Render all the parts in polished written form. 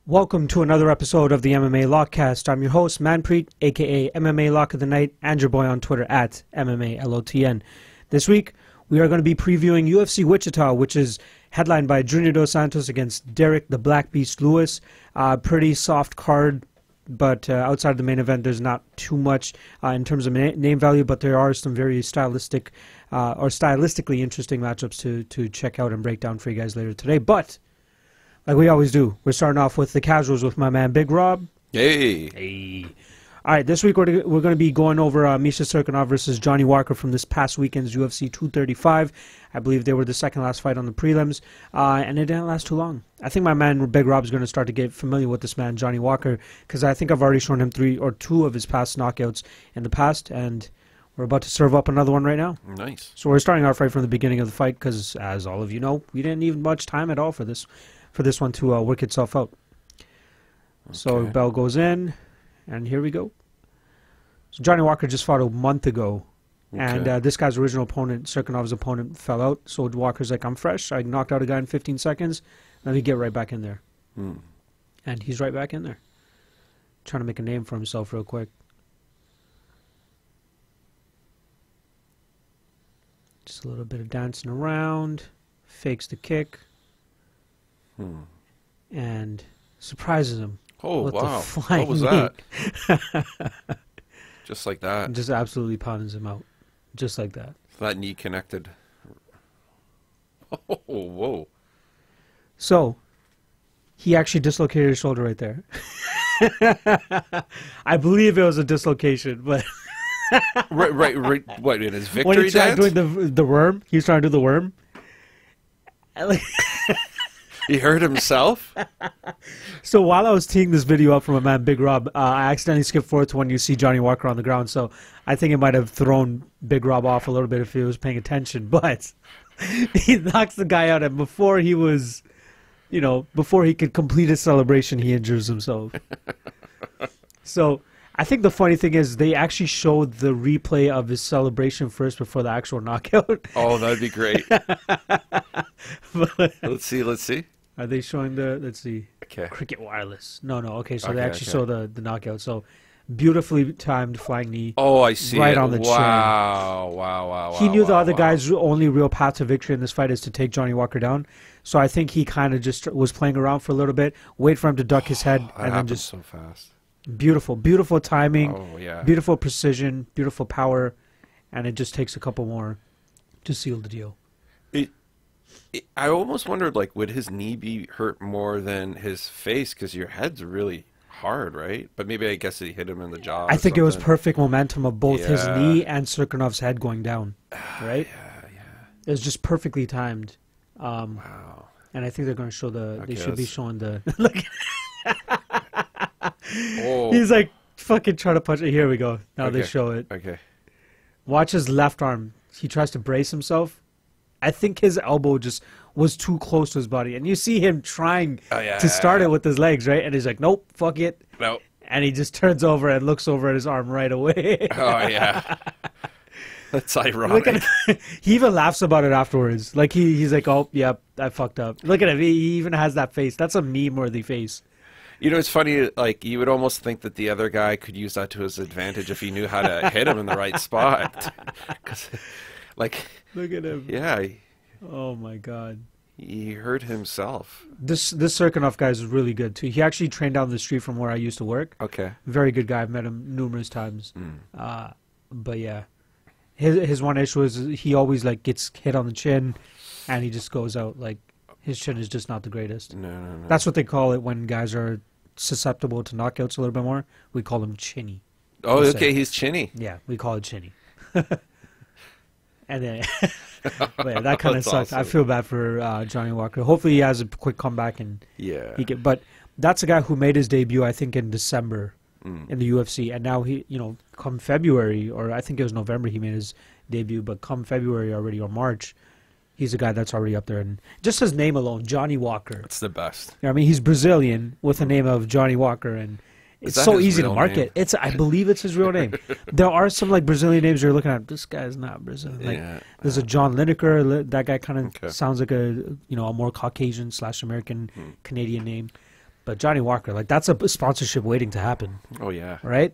Welcome to another episode of the MMA Lock-Cast. I'm your host, Manpreet, aka MMA Lock of the Night, and your boy on Twitter at MMA LOTN. This week, we are going to be previewing UFC Wichita, which is headlined by Junior Dos Santos against Derek the Black Beast Lewis. Pretty soft card, but outside the main event, there's not too much in terms of name value, but there are some very stylistically interesting matchups to check out and break down for you guys later today. But like we always do, we're starting off with the casuals with my man Big Rob. Hey. All right, this week we're going to be going over Misha Cirkunov versus Johnny Walker from this past weekend's UFC 235. I believe they were the second last fight on the prelims, and it didn't last too long. I think my man Big Rob is going to start to get familiar with this man, Johnny Walker, because I think I've already shown him two of his past knockouts in the past, and we're about to serve up another one right now. Nice. So we're starting off right from the beginning of the fight because, as all of you know, we didn't need much time at all for this one to work itself out. Okay. So bell goes in, and here we go. So Johnny Walker just fought a month ago, and this guy's original opponent, Cirkunov's opponent, fell out. So Walker's like, I'm fresh. I knocked out a guy in 15 seconds. Let me get right back in there. And he's right back in there. Trying to make a name for himself real quick. Just a little bit of dancing around. Fakes the kick. And surprises him. Oh, with wow. The flying what was that? Just like that. Just absolutely pounds him out. Just like that. That knee connected. Oh, whoa. So, he actually dislocated his shoulder right there. I believe it was a dislocation, but... right. What, in his victory when he tried doing the worm, he was trying to do the worm. He hurt himself? So while I was teeing this video up from a man, Big Rob, I accidentally skipped forward to when you see Johnny Walker on the ground. So I think it might have thrown Big Rob off a little bit if he was paying attention. But he knocks the guy out, and before he was, before he could complete his celebration, he injures himself. So I think the funny thing is they actually showed the replay of his celebration first before the actual knockout. Oh, that'd be great. Let's see. Are they showing the, let's see, okay. Cricket Wireless? No, okay, so they actually show the knockout. So beautifully timed flying knee. Oh, I see. Right on the chin. Wow. He knew the other guy's only real path to victory in this fight is to take Johnny Walker down. So I think he kind of just was playing around for a little bit, wait for him to duck his head, and then just so fast. Beautiful timing. Oh, yeah. Beautiful precision, beautiful power, and it just takes a couple more to seal the deal. I almost wondered, would his knee be hurt more than his face? Because your head's really hard, right? But maybe I guess he hit him in the jaw. I think it was perfect momentum of both his knee and Cirkunov's head going down, right? Yeah. It was just perfectly timed. Wow. And I think they're going to show they should be showing the... Look. Oh. He's like fucking trying to punch it. Here we go. Now they show it. Okay. Watch his left arm. He tries to brace himself. I think his elbow just was too close to his body. And you see him trying to start it with his legs, right? And he's like, nope, fuck it. Nope. And he just turns over and looks over at his arm right away. Oh, yeah. That's ironic. Look at he even laughs about it afterwards. He's like, oh, yep, I fucked up. Look at him. He even has that face. That's a meme-worthy face. It's funny, you would almost think that the other guy could use that to his advantage if he knew how to hit him in the right spot. Look at him. Yeah. Oh, my God. He hurt himself. This Cirkunov guy is really good, too. He actually trained down the street from where I used to work. Okay. Very good guy. I've met him numerous times. But, yeah. His one issue is he always, gets hit on the chin, and he just goes out, his chin is just not the greatest. No. That's what they call it when guys are susceptible to knockouts a little bit more. We call them chinny. Oh, okay, he's chinny. Yeah, we call it chinny. And then, that kind of sucks. Awesome. I feel bad for Johnny Walker. Hopefully he has a quick comeback and but that's a guy who made his debut, I think, in December in the UFC, and now he, come February, or I think it was November he made his debut, but come February already or March, he's a guy that's already up there. And just his name alone, Johnny Walker. It's the best. I mean, he's Brazilian with the name of Johnny Walker, and it's so easy to market. I believe it's his real name. There are some Brazilian names you're looking at. This guy's not Brazilian. There's a John Lineker. That guy kind of sounds like a more Caucasian / American Canadian name. But Johnny Walker, like, that's a sponsorship waiting to happen. Oh, yeah. Right?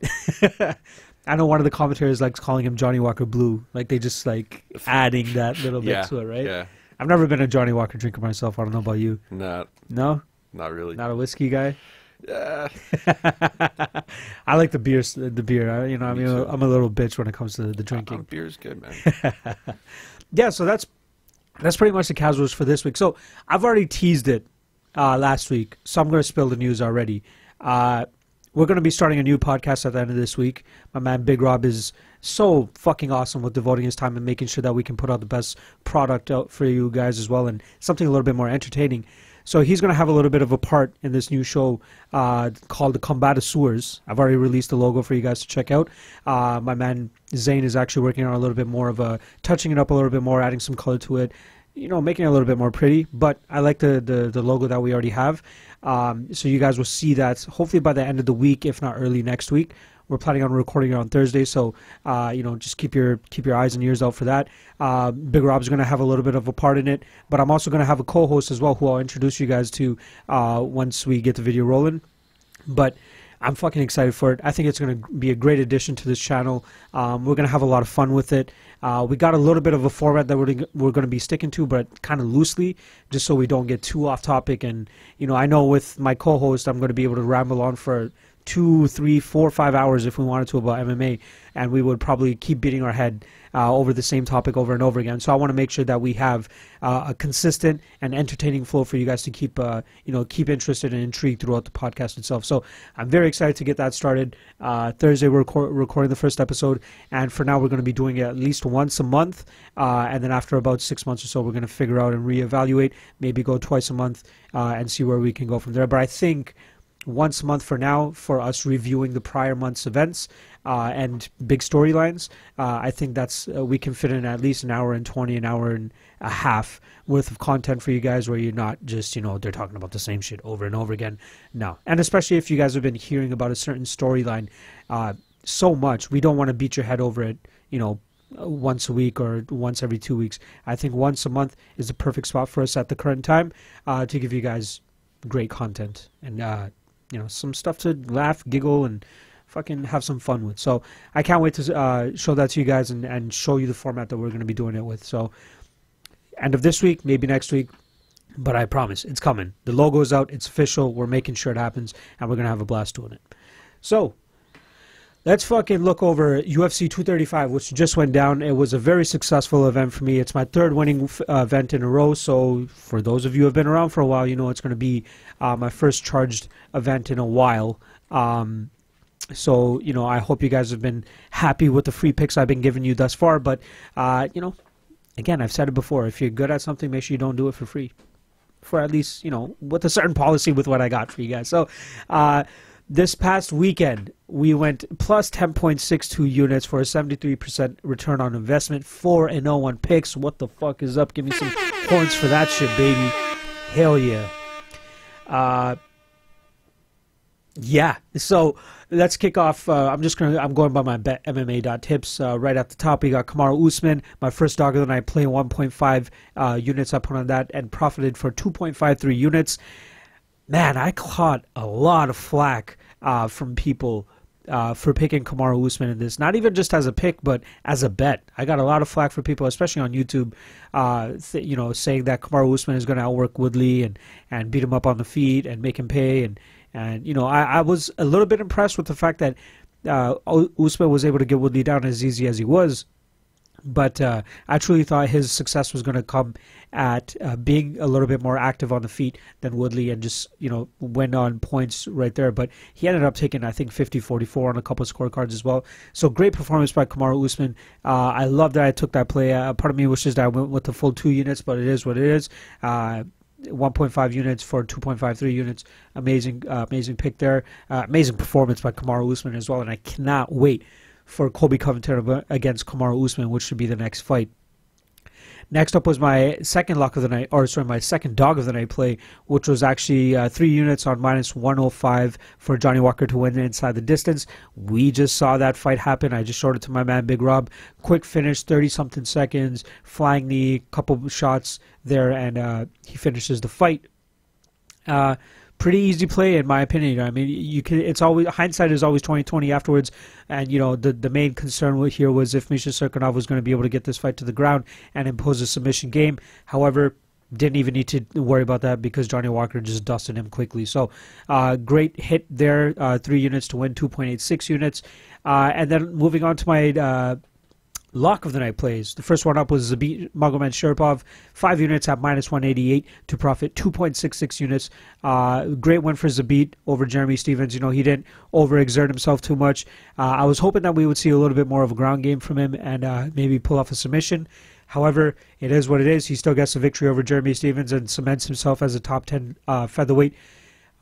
I know one of the commentators likes calling him Johnny Walker Blue. Like, they just, like, adding that little bit to it, right? Yeah. I've never been a Johnny Walker drinker myself. I don't know about you. No? Not really. Not a whiskey guy? Yeah. I like the beer. I'm a little bitch when it comes to the drinking. Beer's good, man. Yeah, so that's pretty much the casuals for this week. So I've already teased it last week, so I'm going to spill the news already. We're going to be starting a new podcast at the end of this week. My man Big Rob is so fucking awesome with devoting his time and making sure that we can put out the best product out for you guys as well, and something a little bit more entertaining. So he's going to have a little bit of a part in this new show called the Combatosseurs. I've already released the logo for you guys to check out. My man Zane is actually working on a little bit more of touching it up a little bit more, adding some color to it, making it a little bit more pretty. But I like the logo that we already have. So you guys will see that hopefully by the end of the week, if not early next week. We're planning on recording it on Thursday, so just keep your eyes and ears out for that. Big Rob's going to have a little bit of a part in it, but I'm also going to have a co-host as well, who I'll introduce you guys to once we get the video rolling. But I'm fucking excited for it. I think it's going to be a great addition to this channel. We're going to have a lot of fun with it. We got a little bit of a format that we're going to be sticking to, but kind of loosely, just so we don't get too off topic. And I know with my co-host, I'm going to be able to ramble on for 2, 3, 4, 5 hours if we wanted to about MMA, and we would probably keep beating our head over the same topic over and over again. So I want to make sure that we have a consistent and entertaining flow for you guys to keep interested and intrigued throughout the podcast itself. So I'm very excited to get that started. Thursday we're recording the first episode, and for now we're going to be doing it at least once a month, and then after about 6 months or so we're going to figure out and reevaluate, maybe go twice a month and see where we can go from there. But I think once a month for now, for us reviewing the prior month's events and big storylines, I think that's we can fit in at least an hour and 20, an hour and a half worth of content for you guys, where you're not just they're talking about the same shit over and over again. No, and especially if you guys have been hearing about a certain storyline so much, we don't want to beat your head over it once a week or once every 2 weeks. I think once a month is the perfect spot for us at the current time to give you guys great content and some stuff to laugh, giggle, and fucking have some fun with. So I can't wait to show that to you guys and show you the format that we're going to be doing it with. So end of this week, maybe next week, but I promise it's coming. The logo is out. It's official. We're making sure it happens, and we're going to have a blast doing it. So let's fucking look over UFC 235, which just went down. It was a very successful event for me. It's my third winning event in a row. So for those of you who have been around for a while, it's going to be my first charged event in a while. So I hope you guys have been happy with the free picks I've been giving you thus far. But, again, I've said it before. If you're good at something, make sure you don't do it for free. For at least, with a certain policy with what I got for you guys. So, this past weekend, we went plus 10.62 units for a 73% return on investment, 4-0 on picks. What the fuck is up? Give me some points for that shit, baby. Hell yeah. Yeah, so let's kick off. I'm going by my bet MMA.tips. Right at the top, we got Kamaru Usman, my first dog of the night, playing 1.5 units. I put on that and profited for 2.53 units. Man, I caught a lot of flack from people for picking Kamaru Usman in this. Not even just as a pick, but as a bet. I got a lot of flack for people, especially on YouTube, saying that Kamaru Usman is going to outwork Woodley and beat him up on the feet and make him pay. And I was a little bit impressed with the fact that Usman was able to get Woodley down as easy as he was. But I truly thought his success was going to come at being a little bit more active on the feet than Woodley and just, went on points right there. But he ended up taking, I think, 50-44 on a couple of scorecards as well. So great performance by Kamaru Usman. I love that I took that play. Part of me wishes that I went with the full 2 units, but it is what it is. 1.5 units for 2.53 units. Amazing pick there. Amazing performance by Kamaru Usman as well. And I cannot wait for Colby Covington against Kamaru Usman, which should be the next fight. Next up was my second lock of the night, my second dog of the night play, which was actually 3 units on minus 105 for Johnny Walker to win inside the distance. We just saw that fight happen. I just showed it to my man Big Rob. Quick finish, 30-something seconds, flying knee, couple shots there, and he finishes the fight. pretty easy play in my opinion. I mean, you can. It's always hindsight is always 20/20 afterwards, and the main concern here was if Misha Serkinov was going to be able to get this fight to the ground and impose a submission game. However, didn't even need to worry about that because Johnny Walker just dusted him quickly. So, great hit there, 3 units to win, 2.86 units, and then moving on to my lock of the night plays. The first one up was Zabit Magomedsharipov, 5 units at -188 to profit 2.66 units. Great win for Zabit over Jeremy Stephens. He didn't overexert himself too much. I was hoping that we would see a little bit more of a ground game from him and maybe pull off a submission. However, it is what it is. He still gets a victory over Jeremy Stephens and cements himself as a top 10 featherweight.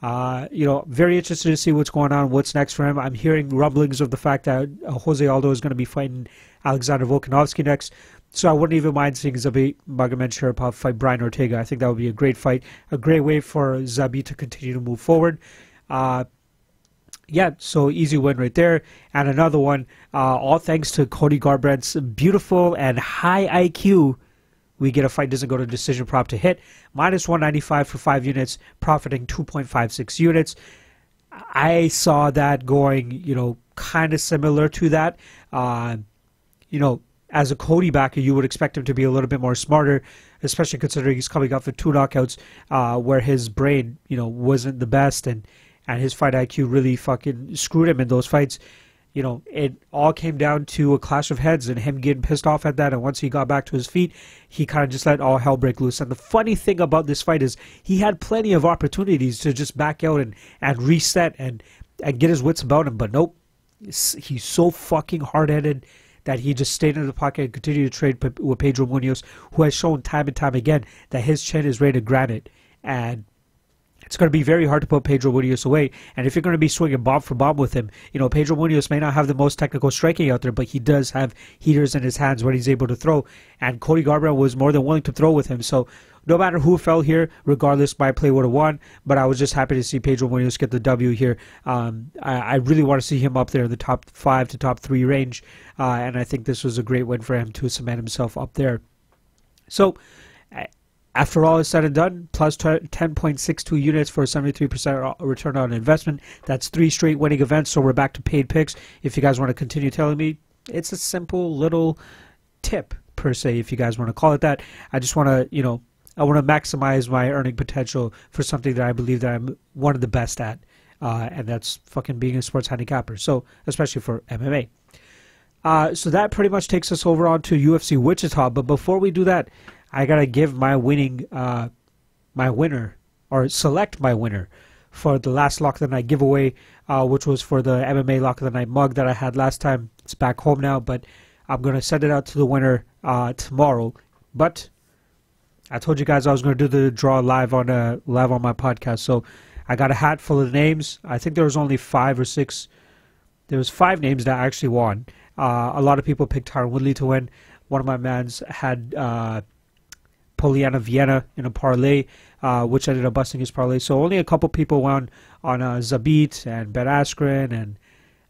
Very interested to see what's going on, what's next for him. I'm hearing rumblings of the fact that Jose Aldo is going to be fighting Alexander Volkanovski next. So I wouldn't even mind seeing Zabit Magomedsharipov fight Brian Ortega. I think that would be a great fight, a great way for Zabit to continue to move forward. So easy win right there. And another one, all thanks to Cody Garbrandt's beautiful and high IQ. We get a fight doesn't go to decision prop to hit. -195 for 5 units, profiting 2.56 units. I saw that going, kind of similar to that. As a Cody backer, you would expect him to be a little bit more smarter, especially considering he's coming up for 2 knockouts where his brain, wasn't the best and his fight IQ really fucking screwed him in those fights. It all came down to a clash of heads and him getting pissed off at that. And once he got back to his feet, he kind of just let all hell break loose. And the funny thing about this fight is he had plenty of opportunities to just back out and reset and get his wits about him. But nope, he's so fucking hard-headed that he just stayed in the pocket and continued to trade with Pedro Munoz, who has shown time and time again that his chin is rated granite. And it's going to be very hard to put Pedro Munoz away. And if you're going to be swinging bomb for bomb with him, Pedro Munoz may not have the most technical striking out there, but he does have heaters in his hands when he's able to throw. And Cody Garbrandt was more than willing to throw with him. So no matter who fell here, regardless, my play would have won. But I was just happy to see Pedro Munoz get the W here. I really want to see him up there in the top 5 to top 3 range. And I think this was a great win for him to cement himself up there. So after all is said and done, plus 10.62 units for a 73% return on investment. That's 3 straight winning events, so we're back to paid picks. If you guys want to continue telling me, it's a simple little tip, per se, if you guys want to call it that. I just want to, I want to maximize my earning potential for something that I believe that I'm one of the best at, and that's fucking being a sports handicapper, so especially for MMA. So that pretty much takes us over on to UFC Wichita, but before we do that, I gotta give my winner, or select my winner for the last Lock of the Night giveaway, which was for the MMA Lock of the Night mug that I had last time. It's back home now, but I'm gonna send it out to the winner tomorrow. But I told you guys I was gonna do the draw live on my podcast, so I got a hat full of names. I think there was only 5 or 6. There was 5 names that actually won. A lot of people picked Tyron Woodley to win. One of my mans had Poliana Vienna in a parlay, which ended up busting his parlay. So only a couple people won on Zabit and Ben Askren, and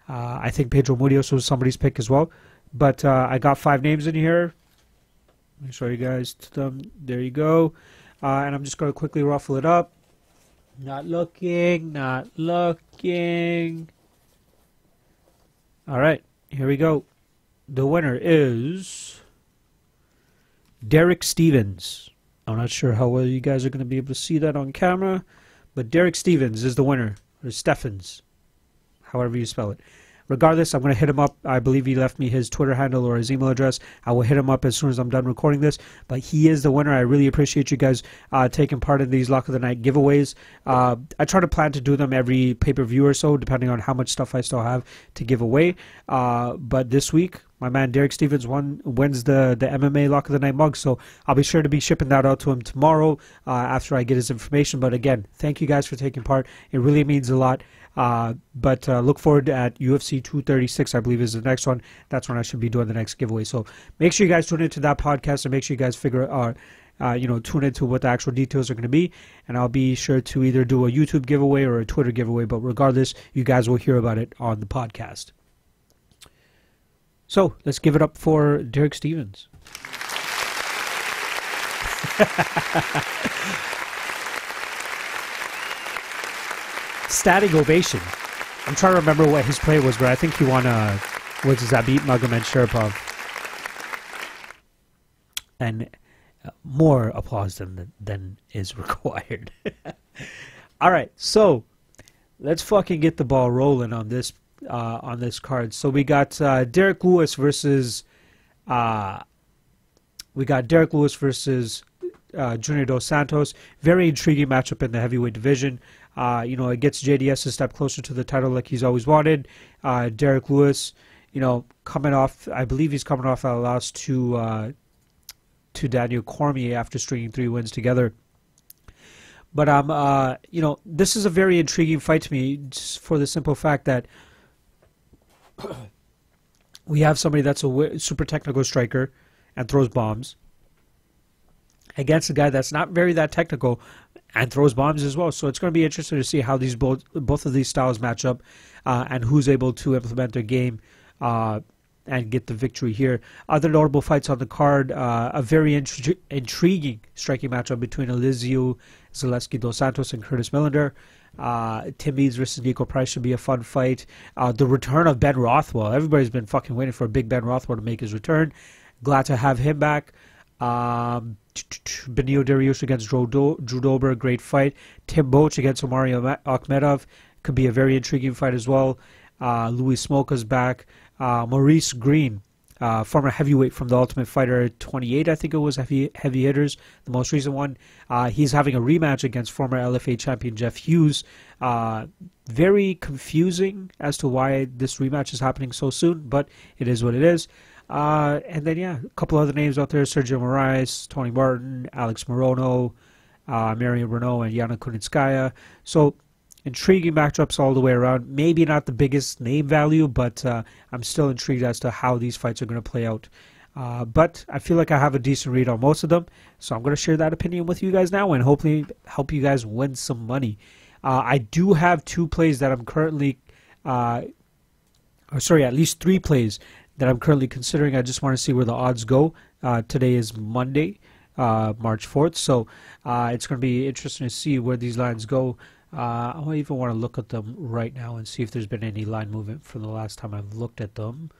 I think Pedro Munoz was somebody's pick as well. But I got 5 names in here. Let me show you guys them. There you go. And I'm just going to quickly ruffle it up. Not looking. All right, here we go. The winner is Derek Stevens. I'm not sure how well you guys are going to be able to see that on camera, but Derek Stevens is the winner, or Steffens, however you spell it. Regardless, I'm going to hit him up. I believe he left me his Twitter handle or his email address. I will hit him up as soon as I'm done recording this. But he is the winner. I really appreciate you guys taking part in these Lock of the Night giveaways. I try to plan to do them every pay-per-view or so, depending on how much stuff I still have to give away. But this week, my man Derek Stevens wins the MMA Lock of the Night mug. So I'll be sure to be shipping that out to him tomorrow after I get his information. But again, thank you guys for taking part. It really means a lot. But look forward at UFC 236, I believe is the next one. That's when I should be doing the next giveaway. So make sure you guys tune into that podcast and make sure you guys tune into what the actual details are going to be. And I'll be sure to either do a YouTube giveaway or a Twitter giveaway. But regardless, you guys will hear about it on the podcast. So let's give it up for Derek Stevens. standing ovation. I'm trying to remember what his play was, but I think he won was Zabit Magomedsharipov. And more applause than is required. All right, so let's fucking get the ball rolling on this card. So we got Derek Lewis versus Junior Dos Santos. Very intriguing matchup in the heavyweight division. It gets JDS a step closer to the title like he's always wanted. Derek Lewis, coming off, I believe he's coming off a loss to Daniel Cormier after stringing 3 wins together. But this is a very intriguing fight to me, just for the simple fact that we have somebody that's a super technical striker and throws bombs against a guy that's not very that technical and throws bombs as well. So it's going to be interesting to see how these both of these styles match up, and who's able to implement their game and get the victory here. Other notable fights on the card, a very intriguing striking matchup between Elizeu, Zaleski, Dos Santos, and Curtis Millender. Tim Meads versus Nico Price should be a fun fight. The return of Ben Rothwell. Everybody's been fucking waiting for Big Ben Rothwell to make his return. Glad to have him back. Benio Dariush against Drew Dober, great fight. Tim Boetsch against Omari Akhmedov could be a very intriguing fight as well. Louis Smolka's back. Maurice Greene, former heavyweight from the Ultimate Fighter 28, I think it was, heavy hitters, the most recent one. He's having a rematch against former LFA champion Jeff Hughes. Very confusing as to why this rematch is happening so soon, but it is what it is. And then, a couple other names out there: Sergio Moraes, Tony Martin, Alex Morono, Marion Reneau, and Yana Kunitskaya. So intriguing matchups all the way around. Maybe not the biggest name value, but I'm still intrigued as to how these fights are going to play out. But I feel like I have a decent read on most of them, so I'm going to share that opinion with you guys now and hopefully help you guys win some money. I do have 2 plays that I'm currently, at least 3 plays that I'm currently considering. I just want to see where the odds go. Today is Monday, March 4th, so it's going to be interesting to see where these lines go. I don't even want to look at them right now and see if there's been any line movement from the last time I've looked at them.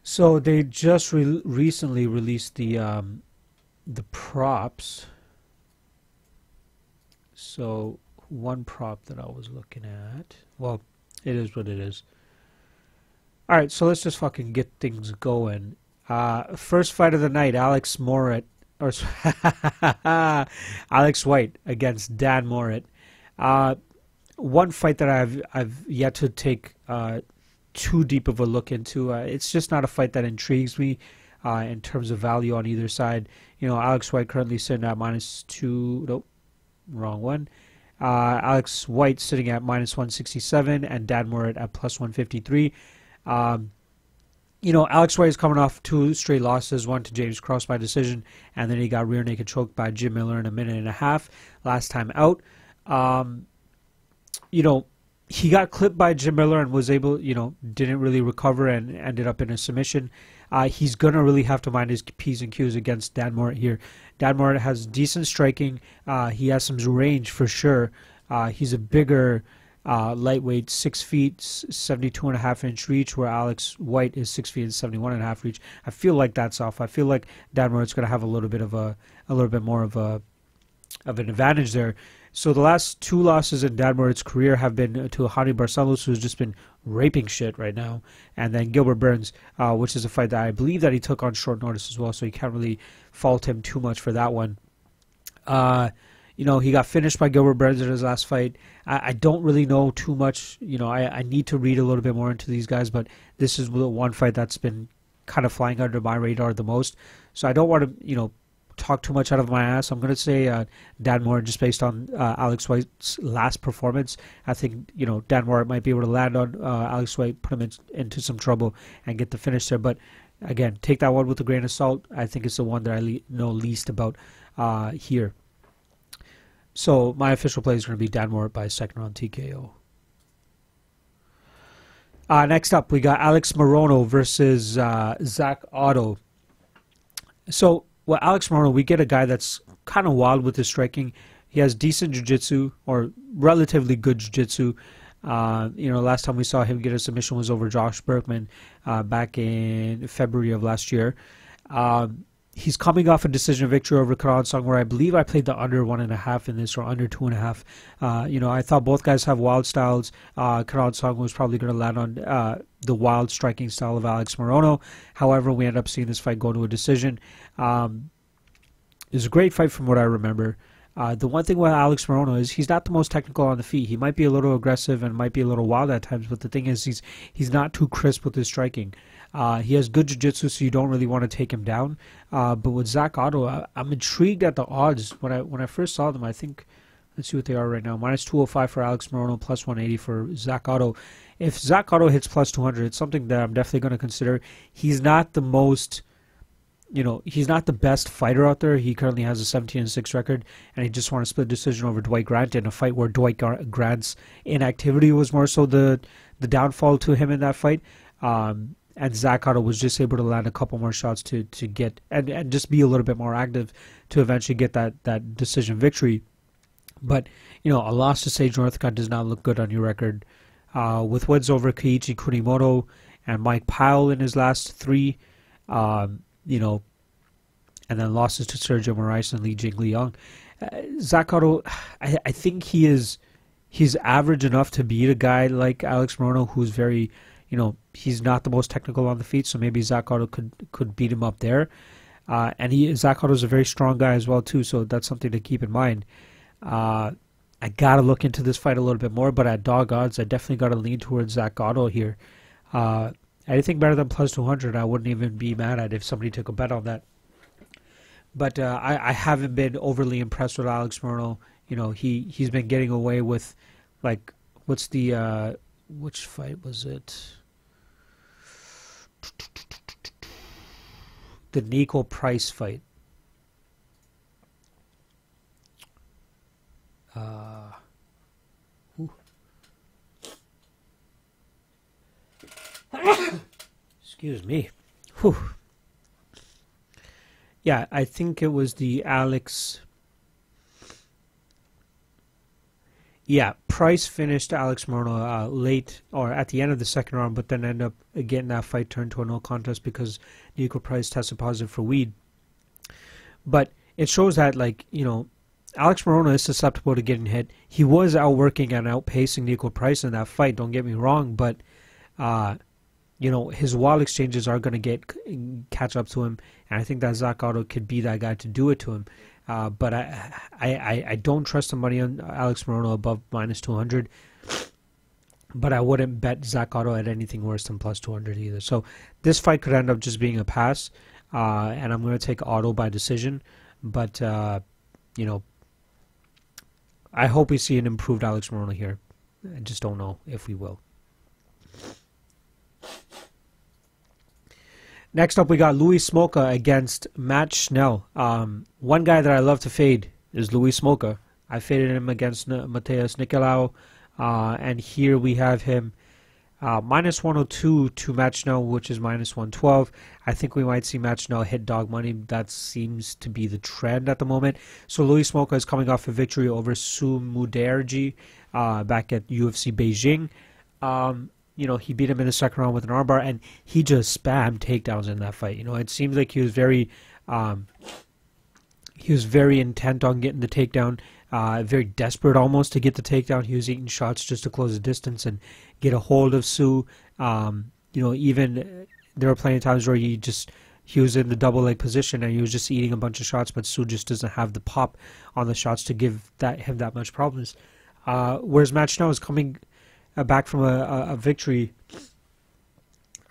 So they just recently released the props. So one prop that I was looking at, well, it is what it is. All right, so let's just fucking get things going. First fight of the night: Alex White against Dan Moret. One fight that I've yet to take too deep of a look into. It's just not a fight that intrigues me in terms of value on either side. Alex White currently sitting at -2. Nope, wrong one. Alex White sitting at -167 and Dan Moret at +153. Alex White is coming off 2 straight losses, one to James Cross by decision, and then he got rear naked choked by Jim Miller in a minute and a half last time out. He got clipped by Jim Miller and was able, didn't really recover and ended up in a submission. He's going to really have to mind his P's and Q's against Dan Moret here. Dan Moret has decent striking. He has some range for sure. He's a bigger lightweight, 6 feet, 72.5-inch reach, where Alex White is 6 feet and 71.5 reach. I feel like that's off. I feel like Dan Moret's going to have a little bit more of an advantage there. So the last 2 losses in Dan Moret's career have been to Hani Barcelos, who's just been raping shit right now, and then Gilbert Burns, which is a fight that I believe that he took on short notice as well, so you can't really fault him too much for that one. He got finished by Gilbert Burns in his last fight. I don't really know too much. I need to read a little bit more into these guys, but this is the one fight that's been kind of flying under my radar the most. So I don't want to, talk too much out of my ass. I'm going to say Dan Moret, just based on Alex White's last performance. I think, Dan Moret might be able to land on Alex White, put him into some trouble, and get the finish there. But again, take that one with a grain of salt. I think it's the one that I know least about here. So my official play is going to be Dan Moret by 2nd round TKO. Next up, we got Alex Morono versus Zach Ottow. So well, Alex Morono, we get a guy that's kind of wild with his striking. He has decent jiu-jitsu, or relatively good jiu-jitsu. Last time we saw him get a submission was over Josh Berkman back in February of last year. He's coming off a decision victory over Kunitskaya, where I believe I played the under 1.5 in this, or under 2.5. I thought both guys have wild styles. Kunitskaya was probably going to land on the wild striking style of Alex Morono. However, we end up seeing this fight go to a decision. It was a great fight from what I remember. The one thing with Alex Morono is he's not the most technical on the feet. He might be a little aggressive and might be a little wild at times, but the thing is he's not too crisp with his striking. He has good jiu-jitsu, so you don't really want to take him down. But with Zak Ottow, I'm intrigued at the odds. When I first saw them, I think, let's see what they are right now. Minus 205 for Alex Morono, plus 180 for Zak Ottow. If Zak Ottow hits plus 200, it's something that I'm definitely going to consider. He's not the most... he's not the best fighter out there. He currently has a 17-6 record, and he just won a split decision over Dwight Grant in a fight where Dwight Grant's inactivity was more so the downfall to him in that fight. And Zak Ottow was just able to land a couple more shots to get and just be a little bit more active to eventually get that decision victory. But a loss to Sage Northcutt does not look good on your record. With wins over Keiichi Kunimoto and Mike Pyle in his last three. And then losses to Sergio Moraes and Li Jingliang. Zak Ottow, I think he's average enough to beat a guy like Alex Morono, who's very, he's not the most technical on the feet, so maybe Zak Ottow could beat him up there. And Zak Ottow's a very strong guy as well too, so that's something to keep in mind. I gotta look into this fight a little bit more, but at dog odds, I definitely gotta lean towards Zak Ottow here. Anything better than plus 200, I wouldn't even be mad at if somebody took a bet on that. But I haven't been overly impressed with Alex Morono. He's been getting away with, like, what's the which fight was it? The Nico Price fight. Excuse me. Whew. Yeah, I think it was the Alex. Yeah, Price finished Alex Morono late or at the end of the second round, but then ended up getting that fight turned to a no contest because Nico Price tested positive for weed. But it shows that, Alex Morono is susceptible to getting hit. He was outworking and outpacing Nico Price in that fight, don't get me wrong, but his wild exchanges are going to catch up to him, and I think that Zak Ottow could be that guy to do it to him. But I don't trust the money on Alex Morono above minus 200, but I wouldn't bet Zak Ottow at anything worse than plus 200 either. So this fight could end up just being a pass, and I'm going to take Ottow by decision, but, I hope we see an improved Alex Morono here. I just don't know if we will. Next up, we got Louis Smolka against Matt Schnell. One guy that I love to fade is Louis Smolka. I faded him against Mateus Nicolau, and here we have him minus 102 to Matt Schnell, which is minus 112. I think we might see Matt Schnell hit dog money. That seems to be the trend at the moment. So Louis Smolka is coming off a victory over Su Mudaerji back at UFC Beijing. He beat him in the second round with an armbar, and he just spammed takedowns in that fight. It seemed like he was very intent on getting the takedown, very desperate almost to get the takedown. He was eating shots just to close the distance and get a hold of Su. Even there were plenty of times where he was in the double leg position and he was just eating a bunch of shots, but Su just doesn't have the pop on the shots to give him that much problems. Whereas Matt Schnell is coming back from a victory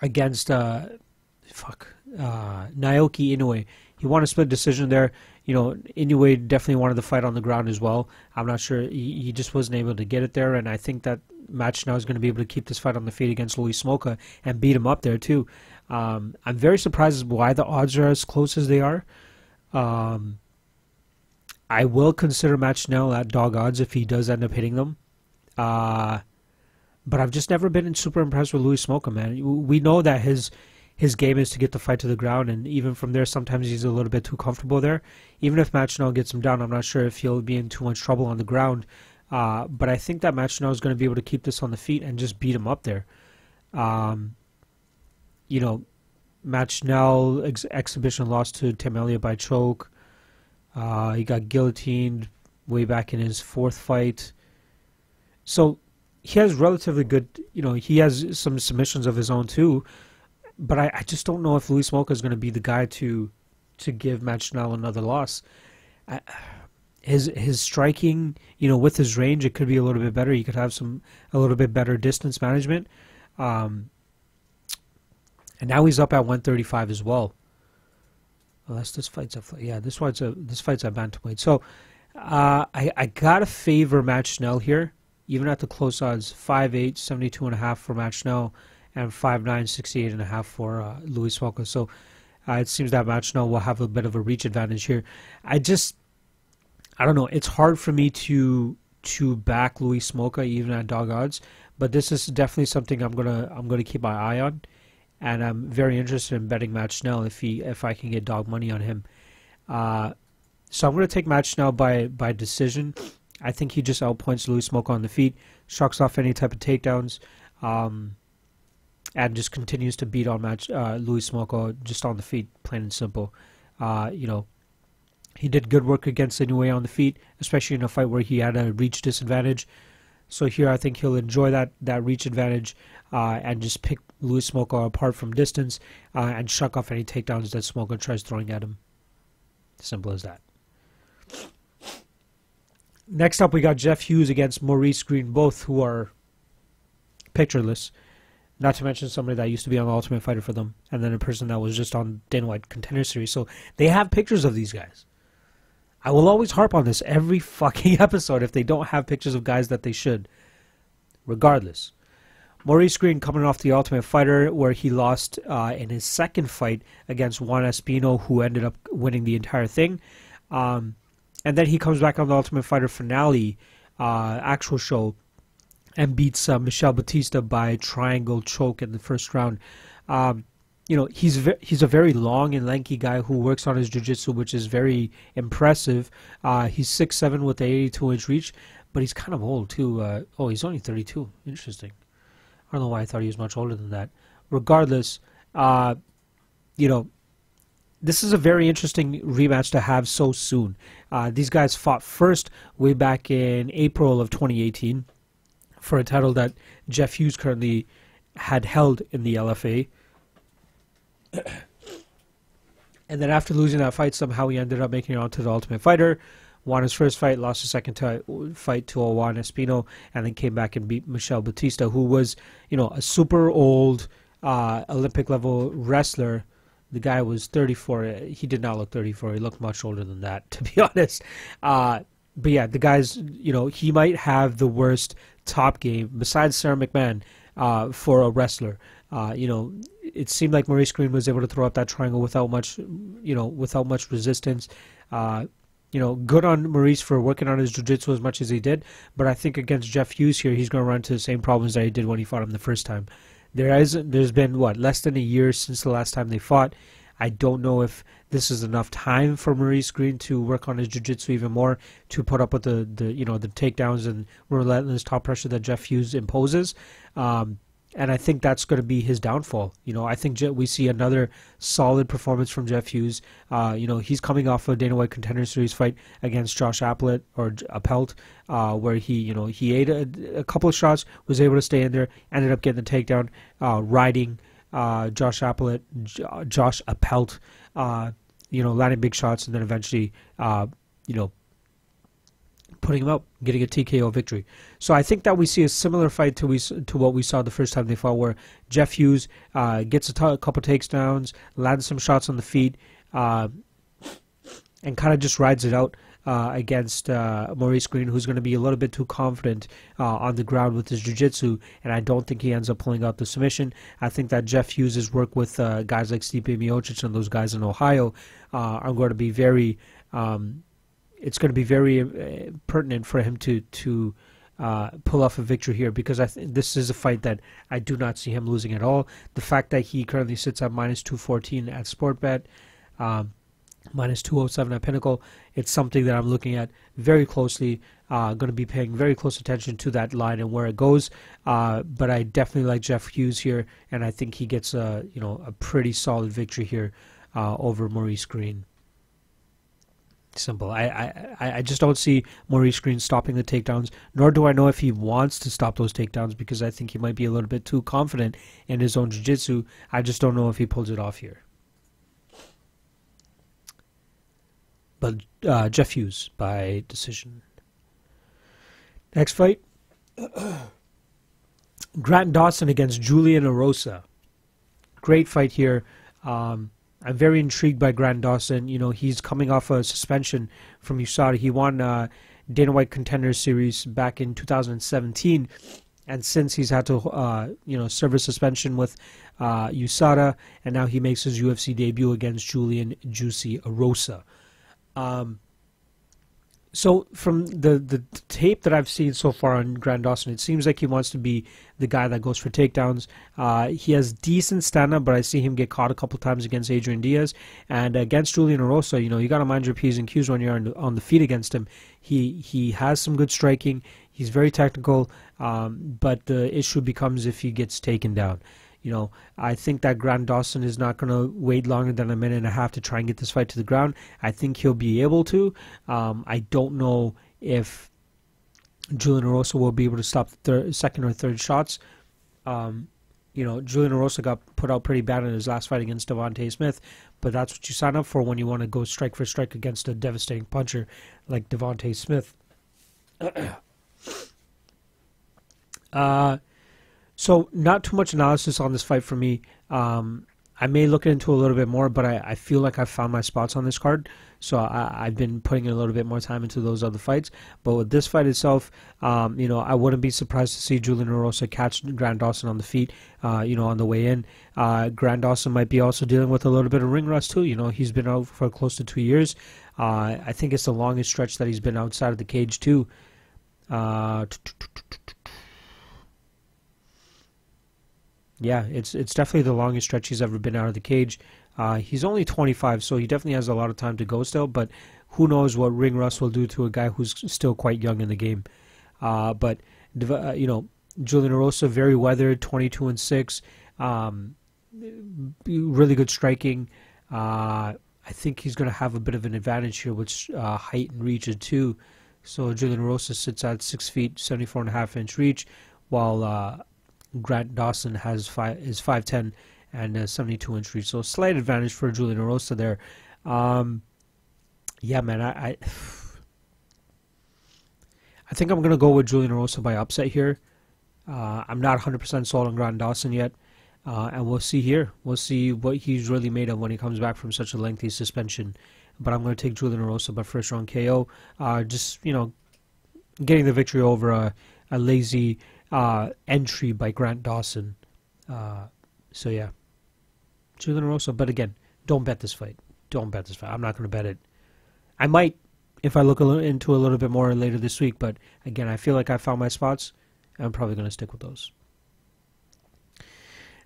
against Naoki Inoue. He won a split decision there. Inoue definitely wanted the fight on the ground as well. I'm not sure. He just wasn't able to get it there, and I think that Matt Schnell is going to be able to keep this fight on the feet against Louis Smolka and beat him up there too. I'm very surprised as why the odds are as close as they are. I will consider Matt Schnell at dog odds if he does end up hitting them. But I've just never been super impressed with Louis Smolka, man. We know that his his game is to get the fight to the ground, and even from there, sometimes he's a little bit too comfortable there. Even if Schnell gets him down, I'm not sure if he'll be in too much trouble on the ground. But I think that Schnell is going to be able to keep this on the feet and just beat him up there. You know, Schnell exhibition loss to Temelia by choke. He got guillotined way back in his 4th fight. So he has relatively good, you know, he has some submissions of his own too. But I just don't know if Smolka is going to be the guy to give Schnell another loss. His striking, you know, with his range, it could be a little bit better. He could have a little bit better distance management. And now he's up at 135 as well. Unless this fight's this fight's at bantamweight. So I gotta favor Schnell here, even at the close odds. 5'8", 72.5 for Schnell, and 5'9", 68.5 for Smolka. So it seems that Schnell will have a bit of a reach advantage here. I don't know. It's hard for me to back Smolka even at dog odds, but this is definitely something I'm gonna keep my eye on, and I'm very interested in betting Schnell if I can get dog money on him. So I'm gonna take Schnell by decision. I think he just outpoints Smolka on the feet, shucks off any type of takedowns, and just continues to beat on Smolka just on the feet, plain and simple. You know, he did good work against Inoue on the feet, especially in a fight where he had a reach disadvantage. So here I think he'll enjoy that reach advantage and just pick Smolka apart from distance and shuck off any takedowns that Smolka tries throwing at him. Simple as that. Next up, we got Jeff Hughes against Maurice Greene, both who are pictureless. Not to mention somebody that used to be on the Ultimate Fighter for them, and then a person that was just on Dana White Contender Series. So they have pictures of these guys. I will always harp on this every fucking episode if they don't have pictures of guys that they should. Regardless. Maurice Greene coming off the Ultimate Fighter, where he lost in his 2nd fight against Juan Espino, who ended up winning the entire thing. And then he comes back on the Ultimate Fighter finale actual show and beats Michel Batista by triangle choke in the 1st round. You know, he's a very long and lanky guy who works on his jiu-jitsu, which is very impressive. He's 6'7" with an 82-inch reach, but he's kind of old too. Oh, he's only 32. Interesting. I don't know why I thought he was much older than that. Regardless, you know, this is a very interesting rematch to have so soon. These guys fought first way back in April of 2018 for a title that Jeff Hughes currently had held in the LFA. And then after losing that fight, somehow he ended up making it onto the Ultimate Fighter, won his 1st fight, lost his 2nd fight to Juan Espino, and then came back and beat Michel Batista, who was, you know, a super old Olympic level wrestler. The guy was 34. He did not look 34. He looked much older than that, to be honest. But yeah, the guy's, you know, he might have the worst top game besides Sarah McMahon for a wrestler. You know, it seemed like Maurice Greene was able to throw up that triangle without much, you know, without much resistance. You know, good on Maurice for working on his jiu-jitsu as much as he did. But I think against Jeff Hughes here, he's going to run into the same problems that he did when he fought him the 1st time. There's been, what, less than a year since the last time they fought. I don't know if this is enough time for Maurice Greene to work on his jiu-jitsu even more, to put up with the you know, the takedowns and relentless top pressure that Jeff Hughes imposes. And I think that's going to be his downfall. You know, I think we see another solid performance from Jeff Hughes. You know, he's coming off a Dana White Contender Series fight against Josh Appelt, where he ate a couple of shots, was able to stay in there, ended up getting the takedown, riding Josh Appelt, you know, landing big shots, and then eventually, you know, putting him up, getting a TKO victory. So I think that we see a similar fight to what we saw the 1st time they fought, where Jeff Hughes gets a couple takedowns, lands some shots on the feet, and kind of just rides it out against Maurice Greene, who's going to be a little bit too confident on the ground with his jiu-jitsu, and I don't think he ends up pulling out the submission. I think that Jeff Hughes' work with guys like Stipe Miocic and those guys in Ohio are going to be very... it's going to be very pertinent for him to pull off a victory here, because this is a fight that I do not see him losing at all. The fact that he currently sits at minus 214 at Sportbet, minus 207 at Pinnacle, it's something that I'm looking at very closely. Going to be paying very close attention to that line and where it goes. But I definitely like Jeff Hughes here, and I think he gets a pretty solid victory here over Maurice Greene. Simple. I just don't see Maurice Greene stopping the takedowns, nor do I know if he wants to stop those takedowns, because I think he might be a little bit too confident in his own jiu-jitsu. I just don't know if he pulls it off here. But Jeff Hughes by decision. Next fight, Grant Dawson against Julian Erosa. Great fight here. I'm very intrigued by Grant Dawson. He's coming off a suspension from USADA. He won Dana White Contender Series back in 2017, and since he's had to serve a suspension with USADA, and now he makes his UFC debut against Julian Juicy Erosa. So from the tape that I've seen so far on Grant Dawson, it seems like he wants to be the guy that goes for takedowns. He has decent stand-up, but I see him get caught a couple times against Adrian Diaz. And against Julian Erosa, you got to mind your P's and Q's when you're on the feet against him. He has some good striking. He's very technical, but the issue becomes if he gets taken down. I think that Grant Dawson is not going to wait longer than a minute and a half to try and get this fight to the ground. I think he'll be able to. I don't know if Julian Erosa will be able to stop the second or third shots. Julian Erosa got put out pretty bad in his last fight against Devontae Smith, but that's what you sign up for when you want to go strike for strike against a devastating puncher like Devontae Smith. So not too much analysis on this fight for me. I may look into a little bit more, but I feel like I've found my spots on this card. So I've been putting a little bit more time into those other fights. But with this fight itself, I wouldn't be surprised to see Julian Erosa catch Grant Dawson on the feet, on the way in. Grant Dawson might be also dealing with a little bit of ring rust too. He's been out for close to 2 years. I think it's the longest stretch that he's been outside of the cage too. Yeah, it's definitely the longest stretch he's ever been out of the cage. He's only 25, so he definitely has a lot of time to go still, but who knows what ring rust will do to a guy who's still quite young in the game. But Julian Erosa, very weathered, 22-6, really good striking. I think he's going to have a bit of an advantage here with height and reach too. So Julian Erosa sits at 6 feet, 74.5-inch reach, while Grant Dawson is 5'10" and 72-inch reach, so slight advantage for Julian Erosa there. Yeah, man, I think I'm gonna go with Julian Erosa by upset here. I'm not 100% sold on Grant Dawson yet, and we'll see here. We'll see what he's really made of when he comes back from such a lengthy suspension. But I'm gonna take Julian Erosa by first round KO. Just getting the victory over a lazy entry by Grant Dawson. So yeah, Julian Erosa. But again, don't bet this fight. Don't bet this fight. I'm not going to bet it. I might if I look into a little bit more later this week. But again, I feel like I found my spots, and I'm probably going to stick with those.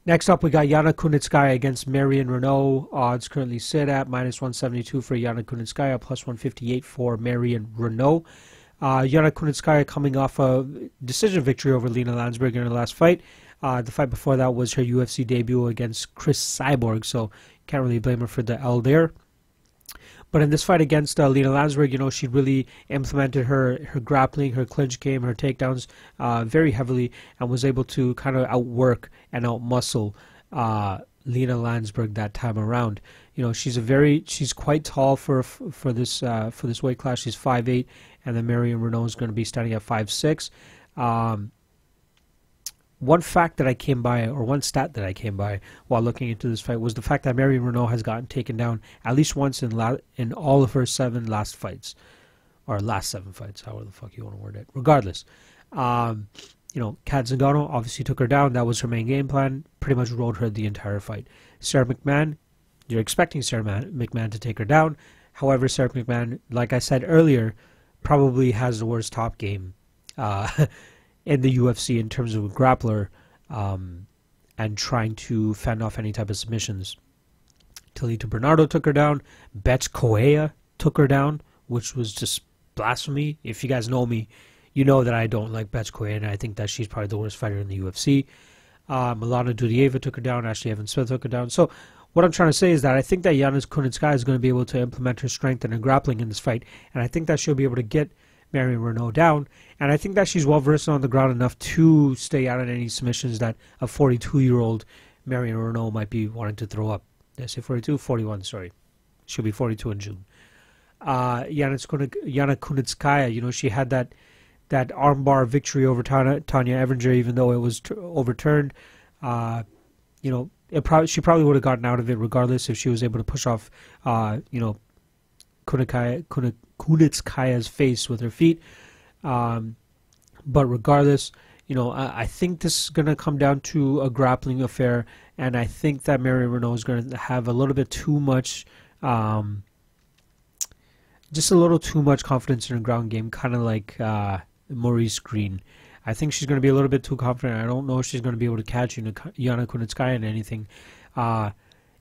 Next up, we got Yana Kunitskaya against Marion Reneau. Odds currently sit at -172 for Yana Kunitskaya, +158 for Marion Reneau. Yana Kunitskaya coming off a decision victory over Lena Landsberg in her last fight. The fight before that was her UFC debut against Chris Cyborg, so can't really blame her for the L there. But in this fight against Lena Landsberg, she really implemented her grappling, her clinch game, her takedowns very heavily, and was able to kind of outwork and outmuscle Lena Landsberg that time around. She's quite tall for this weight class. She's 5'8", and then Marion Reneau is going to be standing at 5'6". One fact that I came by, or one stat that I came by while looking into this fight, was the fact that Marion Reneau has gotten taken down at least once in all of her last 7 fights, or last 7 fights, however the fuck you want to word it. Regardless, Kat Zingano obviously took her down. That was her main game plan. Pretty much rode her the entire fight. Sarah McMahon, you're expecting Sarah McMahon to take her down. However, Sarah McMahon, like I said earlier, probably has the worst top game in the UFC in terms of a grappler, and trying to fend off any type of submissions. Talita Bernardo took her down. Boetsch Correa took her down, which was just blasphemy. If you guys know me, you know that I don't like Boetsch Correa, and I think that she's probably the worst fighter in the UFC. Milana Dudieva took her down. Ashley Evans-Smith took her down. So what I'm trying to say is that I think that Yana Kunitskaya is going to be able to implement her strength and her grappling in this fight, and I think that she'll be able to get Marion Reneau down, and I think that she's well-versed on the ground enough to stay out of any submissions that a 42-year-old Marion Reneau might be wanting to throw up. Did I say 42? 41, sorry. She'll be 42 in June. Yana Kunitskaya, she had that armbar victory over Tanya Evinger, even though it was overturned. She probably would have gotten out of it regardless if she was able to push off, Kunitskaya's face with her feet. But regardless, I think this is going to come down to a grappling affair, and I think that Marion Reneau is going to have a little bit too much, just a little too much confidence in her ground game, kind of like Maurice Greene. I think she's going to be a little bit too confident. I don't know if she's going to be able to catch Yana Kunitskaya in anything.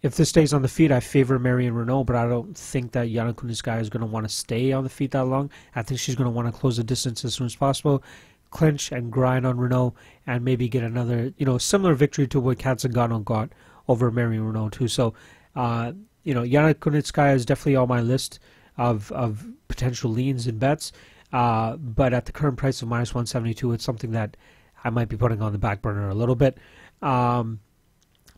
If this stays on the feet, I favor Marion Reneau, but I don't think that Yana Kunitskaya is going to want to stay on the feet that long. I think she's going to want to close the distance as soon as possible, clinch and grind on Reneau, and maybe get another, similar victory to what Kat Zingano got over Marion Reneau too. So, Yana Kunitskaya is definitely on my list of potential leans and bets. But at the current price of minus 172, it's something that I might be putting on the back burner a little bit.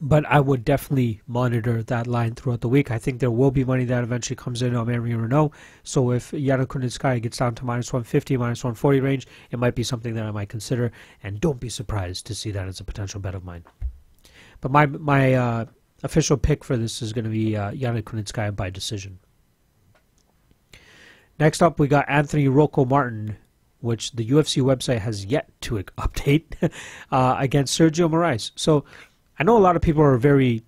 But I would definitely monitor that line throughout the week. I think there will be money that eventually comes in on Marion Reneau. So if Yana Kunitskaya gets down to minus 150, minus 140 range, it might be something that I might consider. And don't be surprised to see that as a potential bet of mine. But my official pick for this is going to be Yana Kunitskaya by decision. Next up, we got Anthony Rocco Martin, which the UFC website has yet to update, against Sergio Moraes. So I know a lot of people are very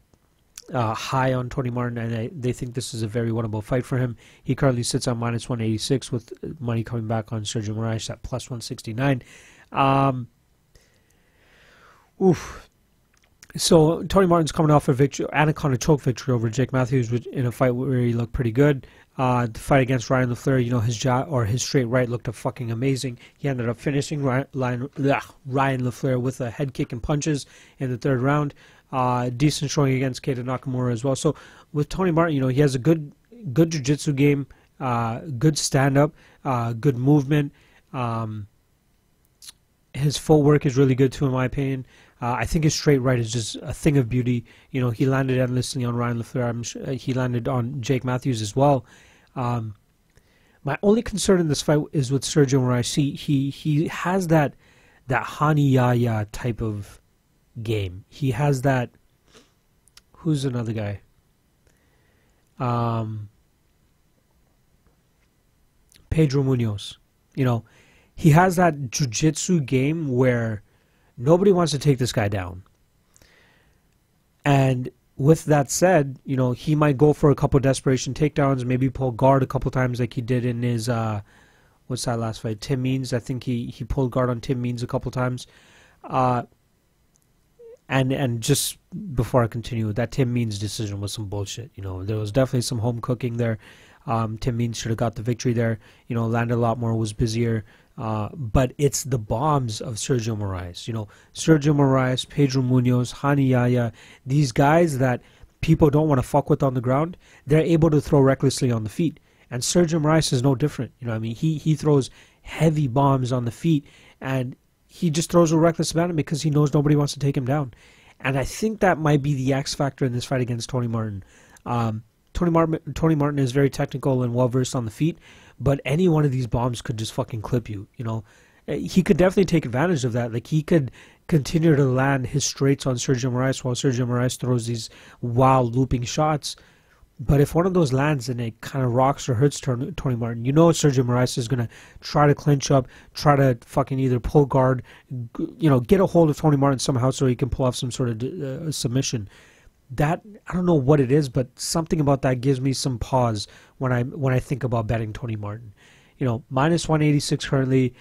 high on Tony Martin, and they think this is a very winnable fight for him. He currently sits on minus 186 with money coming back on Sergio Moraes at plus 169. So Tony Martin's coming off a victory, anaconda choke victory over Jake Matthews in a fight where he looked pretty good. The fight against Ryan LaFleur, his jaw or his straight right looked fucking amazing. He ended up finishing Ryan LaFleur with a head kick and punches in the third round. Decent showing against Keita Nakamura as well. So with Tony Martin, he has a good jiu-jitsu game, good stand-up, good movement. His footwork is really good too, in my opinion. I think his straight right is just a thing of beauty. He landed endlessly on Ryan LaFleur. I'm sure he landed on Jake Matthews as well. My only concern in this fight is with Sergio Moraes. He has that Hani Yaya type of game. He has that. Who's another guy? Pedro Munoz. He has that jiu-jitsu game where nobody wants to take this guy down. And with that said, he might go for a couple desperation takedowns, maybe pull guard a couple times like he did in his, what's that last fight? Tim Means. I think he pulled guard on Tim Means a couple times. And just before I continue, that Tim Means decision was some bullshit. There was definitely some home cooking there. Tim Means should have got the victory there. Landed a lot more, was busier. But it's the bombs of Sergio Moraes. Sergio Moraes, Pedro Munoz, Hani Yaya, these guys that people don't want to fuck with on the ground, they're able to throw recklessly on the feet. And Sergio Moraes is no different. He throws heavy bombs on the feet, and he just throws a reckless abandon because he knows nobody wants to take him down. And I think that might be the X factor in this fight against Tony Martin. Tony Martin is very technical and well-versed on the feet, but any one of these bombs could just fucking clip you, He could definitely take advantage of that. Like, he could continue to land his straights on Sergio Moraes while Sergio Moraes throws these wild looping shots. But if one of those lands and it kind of rocks or hurts Tony Martin, Sergio Moraes is going to try to clinch up, try to fucking either pull guard, get a hold of Tony Martin somehow so he can pull off some sort of submission. That, I don't know what it is, but something about that gives me some pause when I think about betting Tony Martin. Minus 186 currently.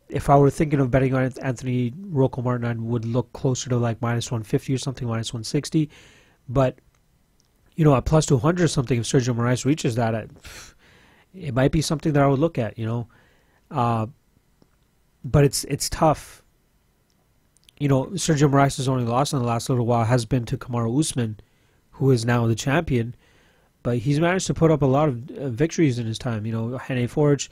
if I were thinking of betting on Anthony Rocco Martin, I would look closer to like minus 150 or something, minus 160. But, you know, at plus 200 or something, if Sergio Moraes reaches that, it might be something that I would look at, you know. But it's tough. You know, Sergio Moraes' only loss in the last little while has been to Kamaru Usman, who is now the champion. But he's managed to put up a lot of victories in his time. You know, Hene Forge,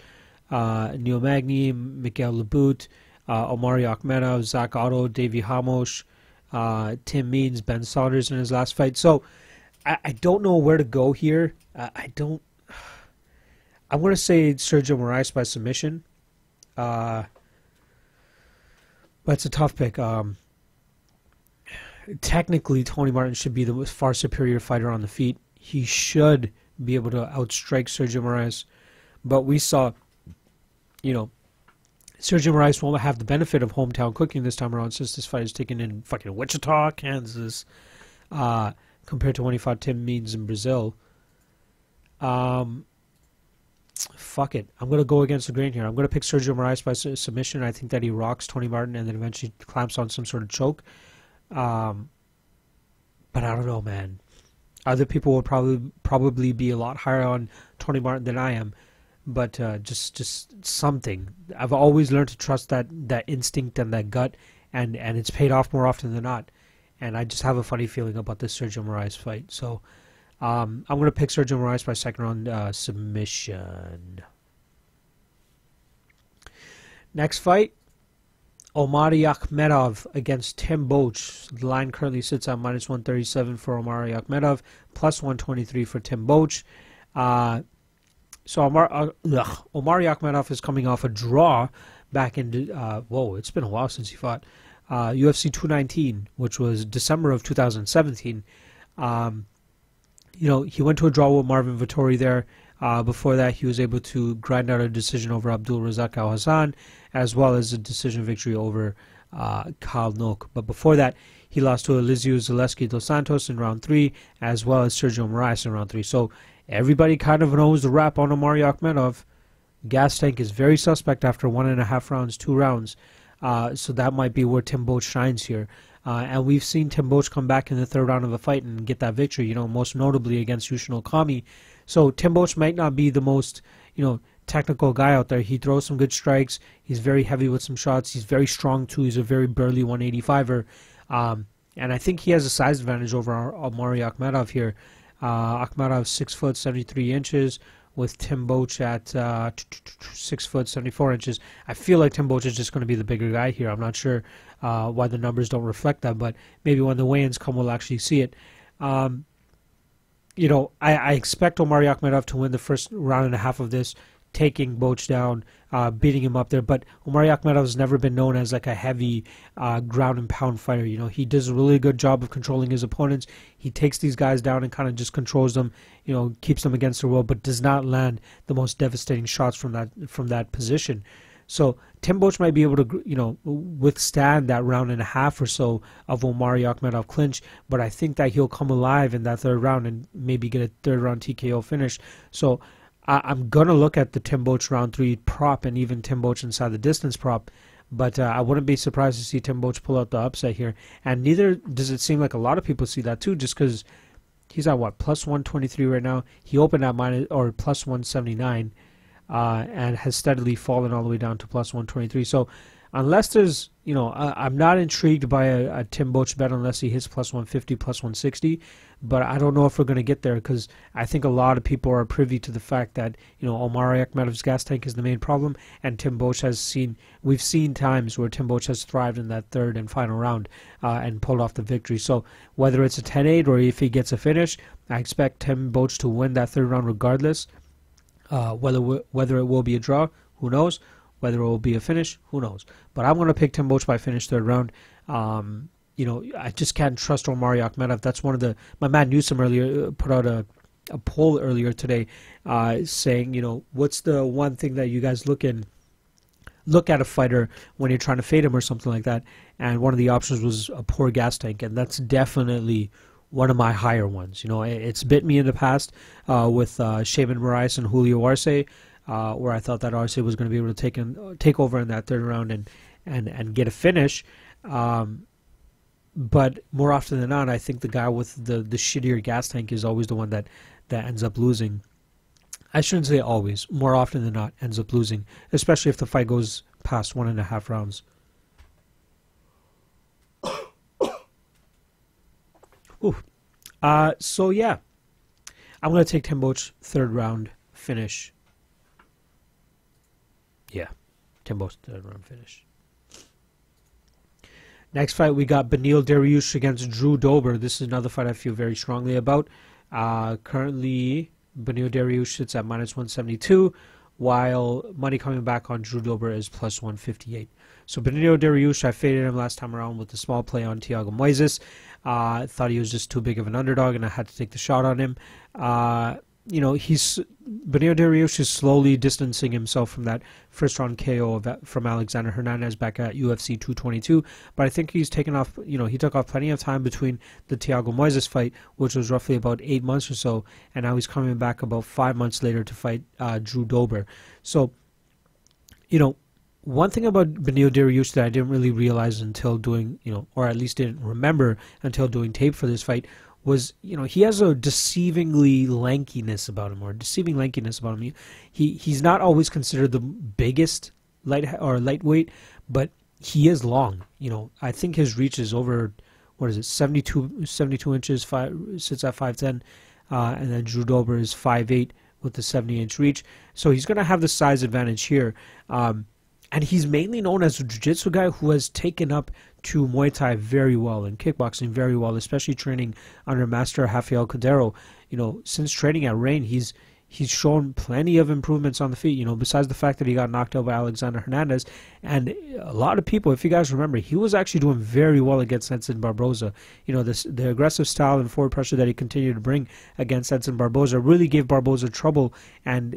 Neil Magny, Mikael Labout, Omari Akhmedov, Zach Ottow, Davey Hamosh, Tim Means, Ben Saunders in his last fight. So I don't know where to go here. I'm going to say Sergio Moraes by submission. But it's a tough pick. Technically, Tony Martin should be the far superior fighter on the feet. He should be able to outstrike Sergio Moraes. But we saw, you know, Sergio Moraes won't have the benefit of hometown cooking this time around since this fight is taken in fucking Wichita, Kansas, compared to when he fought Tim Means in Brazil. Fuck it. I'm going to go against the grain here. I'm going to pick Sergio Moraes by submission. I think that he rocks Tony Martin and then eventually clamps on some sort of choke. But I don't know, man. Other people will probably be a lot higher on Tony Martin than I am. But just something. I've always learned to trust that instinct and that gut, and it's paid off more often than not. And I just have a funny feeling about this Sergio Moraes fight. So I'm going to pick Sergio Moraes by second round submission. Next fight, Omari Akhmedov against Tim Boetsch. The line currently sits at minus 137 for Omari Akhmedov, plus 123 for Tim Boetsch. So Omari Akhmedov is coming off a draw back in, it's been a while since he fought, UFC 219, which was December of 2017. You know, he went to a draw with Marvin Vettori there. Before that, he was able to grind out a decision over Abdul Razak Al Hassan, as well as a decision victory over Kyle Noak. But before that, he lost to Elizeu, Zaleski, Dos Santos in round 3, as well as Sergio Moraes in round 3. So everybody kind of knows the rap on Omari Akhmedov. Gas tank is very suspect after 1.5 rounds, 2 rounds. So that might be where Tim Boetsch shines here. And we've seen Tim Boetsch come back in the 3rd round of a fight and get that victory, you know, most notably against Yushin Okami. So Tim Boetsch might not be the most, you know, technical guy out there. He throws some good strikes. He's very heavy with some shots. He's very strong, too. He's a very burly 185er. And I think he has a size advantage over Omari Akhmedov here. Akhmedov 6 foot 73 inches with Tim Boetsch at 6 foot 74 inches. I feel like Tim Boetsch is just going to be the bigger guy here. I'm not sure why the numbers don't reflect that, but maybe when the weigh-ins come, we'll actually see it. You know, I expect Omari Akhmedov to win the first round and a half of this, taking Boetsch down, beating him up there. But Omari Akhmedov has never been known as like a heavy ground and pound fighter. You know, he does a really good job of controlling his opponents. He takes these guys down and kind of just controls them, you know, keeps them against the will, but does not land the most devastating shots from that position. So Tim Boetsch might be able to, you know, withstand that round and a half or so of Omari Akhmedov clinch, but I think that he'll come alive in that 3rd round and maybe get a 3rd round TKO finish. So I'm going to look at the Tim Boetsch round 3 prop and even Tim Boetsch inside the distance prop, but I wouldn't be surprised to see Tim Boetsch pull out the upset here. And neither does it seem like a lot of people see that too, just because he's at what, plus 123 right now. He opened at plus 179. And has steadily fallen all the way down to plus 123. So unless there's, you know, I'm not intrigued by a Tim Boetsch bet unless he hits plus 150, plus 160. But I don't know if we're going to get there because I think a lot of people are privy to the fact that, you know, Omari Akhmedov's gas tank is the main problem. And Tim Boetsch we've seen times where Tim Boetsch has thrived in that 3rd and final round and pulled off the victory. So whether it's a 10-8 or if he gets a finish, I expect Tim Boetsch to win that 3rd round regardless. Whether it will be a draw, who knows? Whether it will be a finish, who knows? But I'm going to pick Tim Boetsch by finish 3rd round. You know, I just can't trust Omari Akhmedov. That's one of my man Newsom earlier put out a poll earlier today saying, you know, what's the one thing that you guys look at a fighter when you're trying to fade him or something like that? And one of the options was a poor gas tank, and that's definitely one of my higher ones. You know, it's bit me in the past with Shaman Moraes and Julio Arce. where I thought that RC was going to be able to take over in that third round and get a finish. But more often than not, I think the guy with the shittier gas tank is always the one that ends up losing. I shouldn't say always. More often than not, ends up losing, especially if the fight goes past 1.5 rounds. Ooh. So yeah, I'm gonna take Tim Boetsch third round finish. Yeah, Tim Boetsch third round finish. Next fight, we got Beneil Dariush against Drew Dober. This is another fight I feel very strongly about. Currently, Beneil Dariush sits at -172, while money coming back on Drew Dober is +158. So Beneil Dariush, I faded him last time around with the small play on Thiago Moises. I thought he was just too big of an underdog, and I had to take the shot on him. Beneil Dariush is slowly distancing himself from that first round KO from Alexander Hernandez back at UFC 222. But I think he's taken off. He took off plenty of time between the Thiago Moises fight, which was roughly about 8 months or so, and now he's coming back about 5 months later to fight Drew Dober. So, one thing about Beneil Dariush that I didn't really realize until doing, or at least didn't remember until doing tape for this fight, was, he has a deceiving lankiness about him. He's not always considered the biggest lightweight, but he is long. I think his reach is over, 72 inches, sits at 5'10", and then Drew Dober is 5'8", with the 70-inch reach. So he's going to have the size advantage here. And he's mainly known as a jiu-jitsu guy who has taken up to Muay Thai very well and kickboxing very well, especially training under Master Rafael Cordero. Since training at Reign, he's shown plenty of improvements on the feet, besides the fact that he got knocked out by Alexander Hernandez. And a lot of people, if you guys remember, he was actually doing very well against Edson Barboza. The aggressive style and forward pressure that he continued to bring against Edson Barboza really gave Barboza trouble and,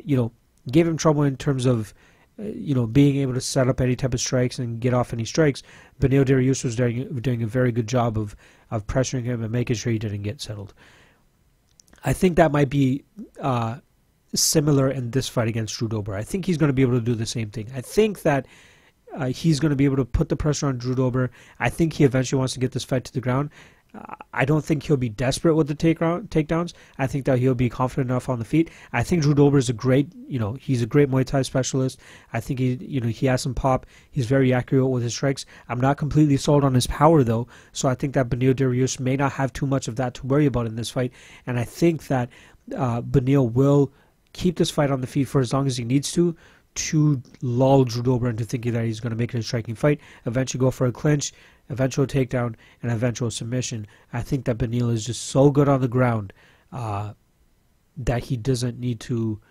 gave him trouble in terms of being able to set up any type of strikes and get off any strikes. Beneil Dariush was doing a very good job of pressuring him and making sure he didn't get settled. I think that might be similar in this fight against Drew Dober. I think he's going to be able to do the same thing. I think that he's going to be able to put the pressure on Drew Dober. I think he eventually wants to get this fight to the ground. I don't think he'll be desperate with the takedowns. I think that he'll be confident enough on the feet. I think Drew Dober is he's a great Muay Thai specialist. I think he has some pop. He's very accurate with his strikes. I'm not completely sold on his power though, so I think that Beneil Dariush may not have too much of that to worry about in this fight. And I think that Beneil will keep this fight on the feet for as long as he needs to lull Drew Dober into thinking that he's going to make it a striking fight, eventually go for a clinch, eventual takedown, and eventual submission. I think that Beneil is just so good on the ground that he doesn't need to,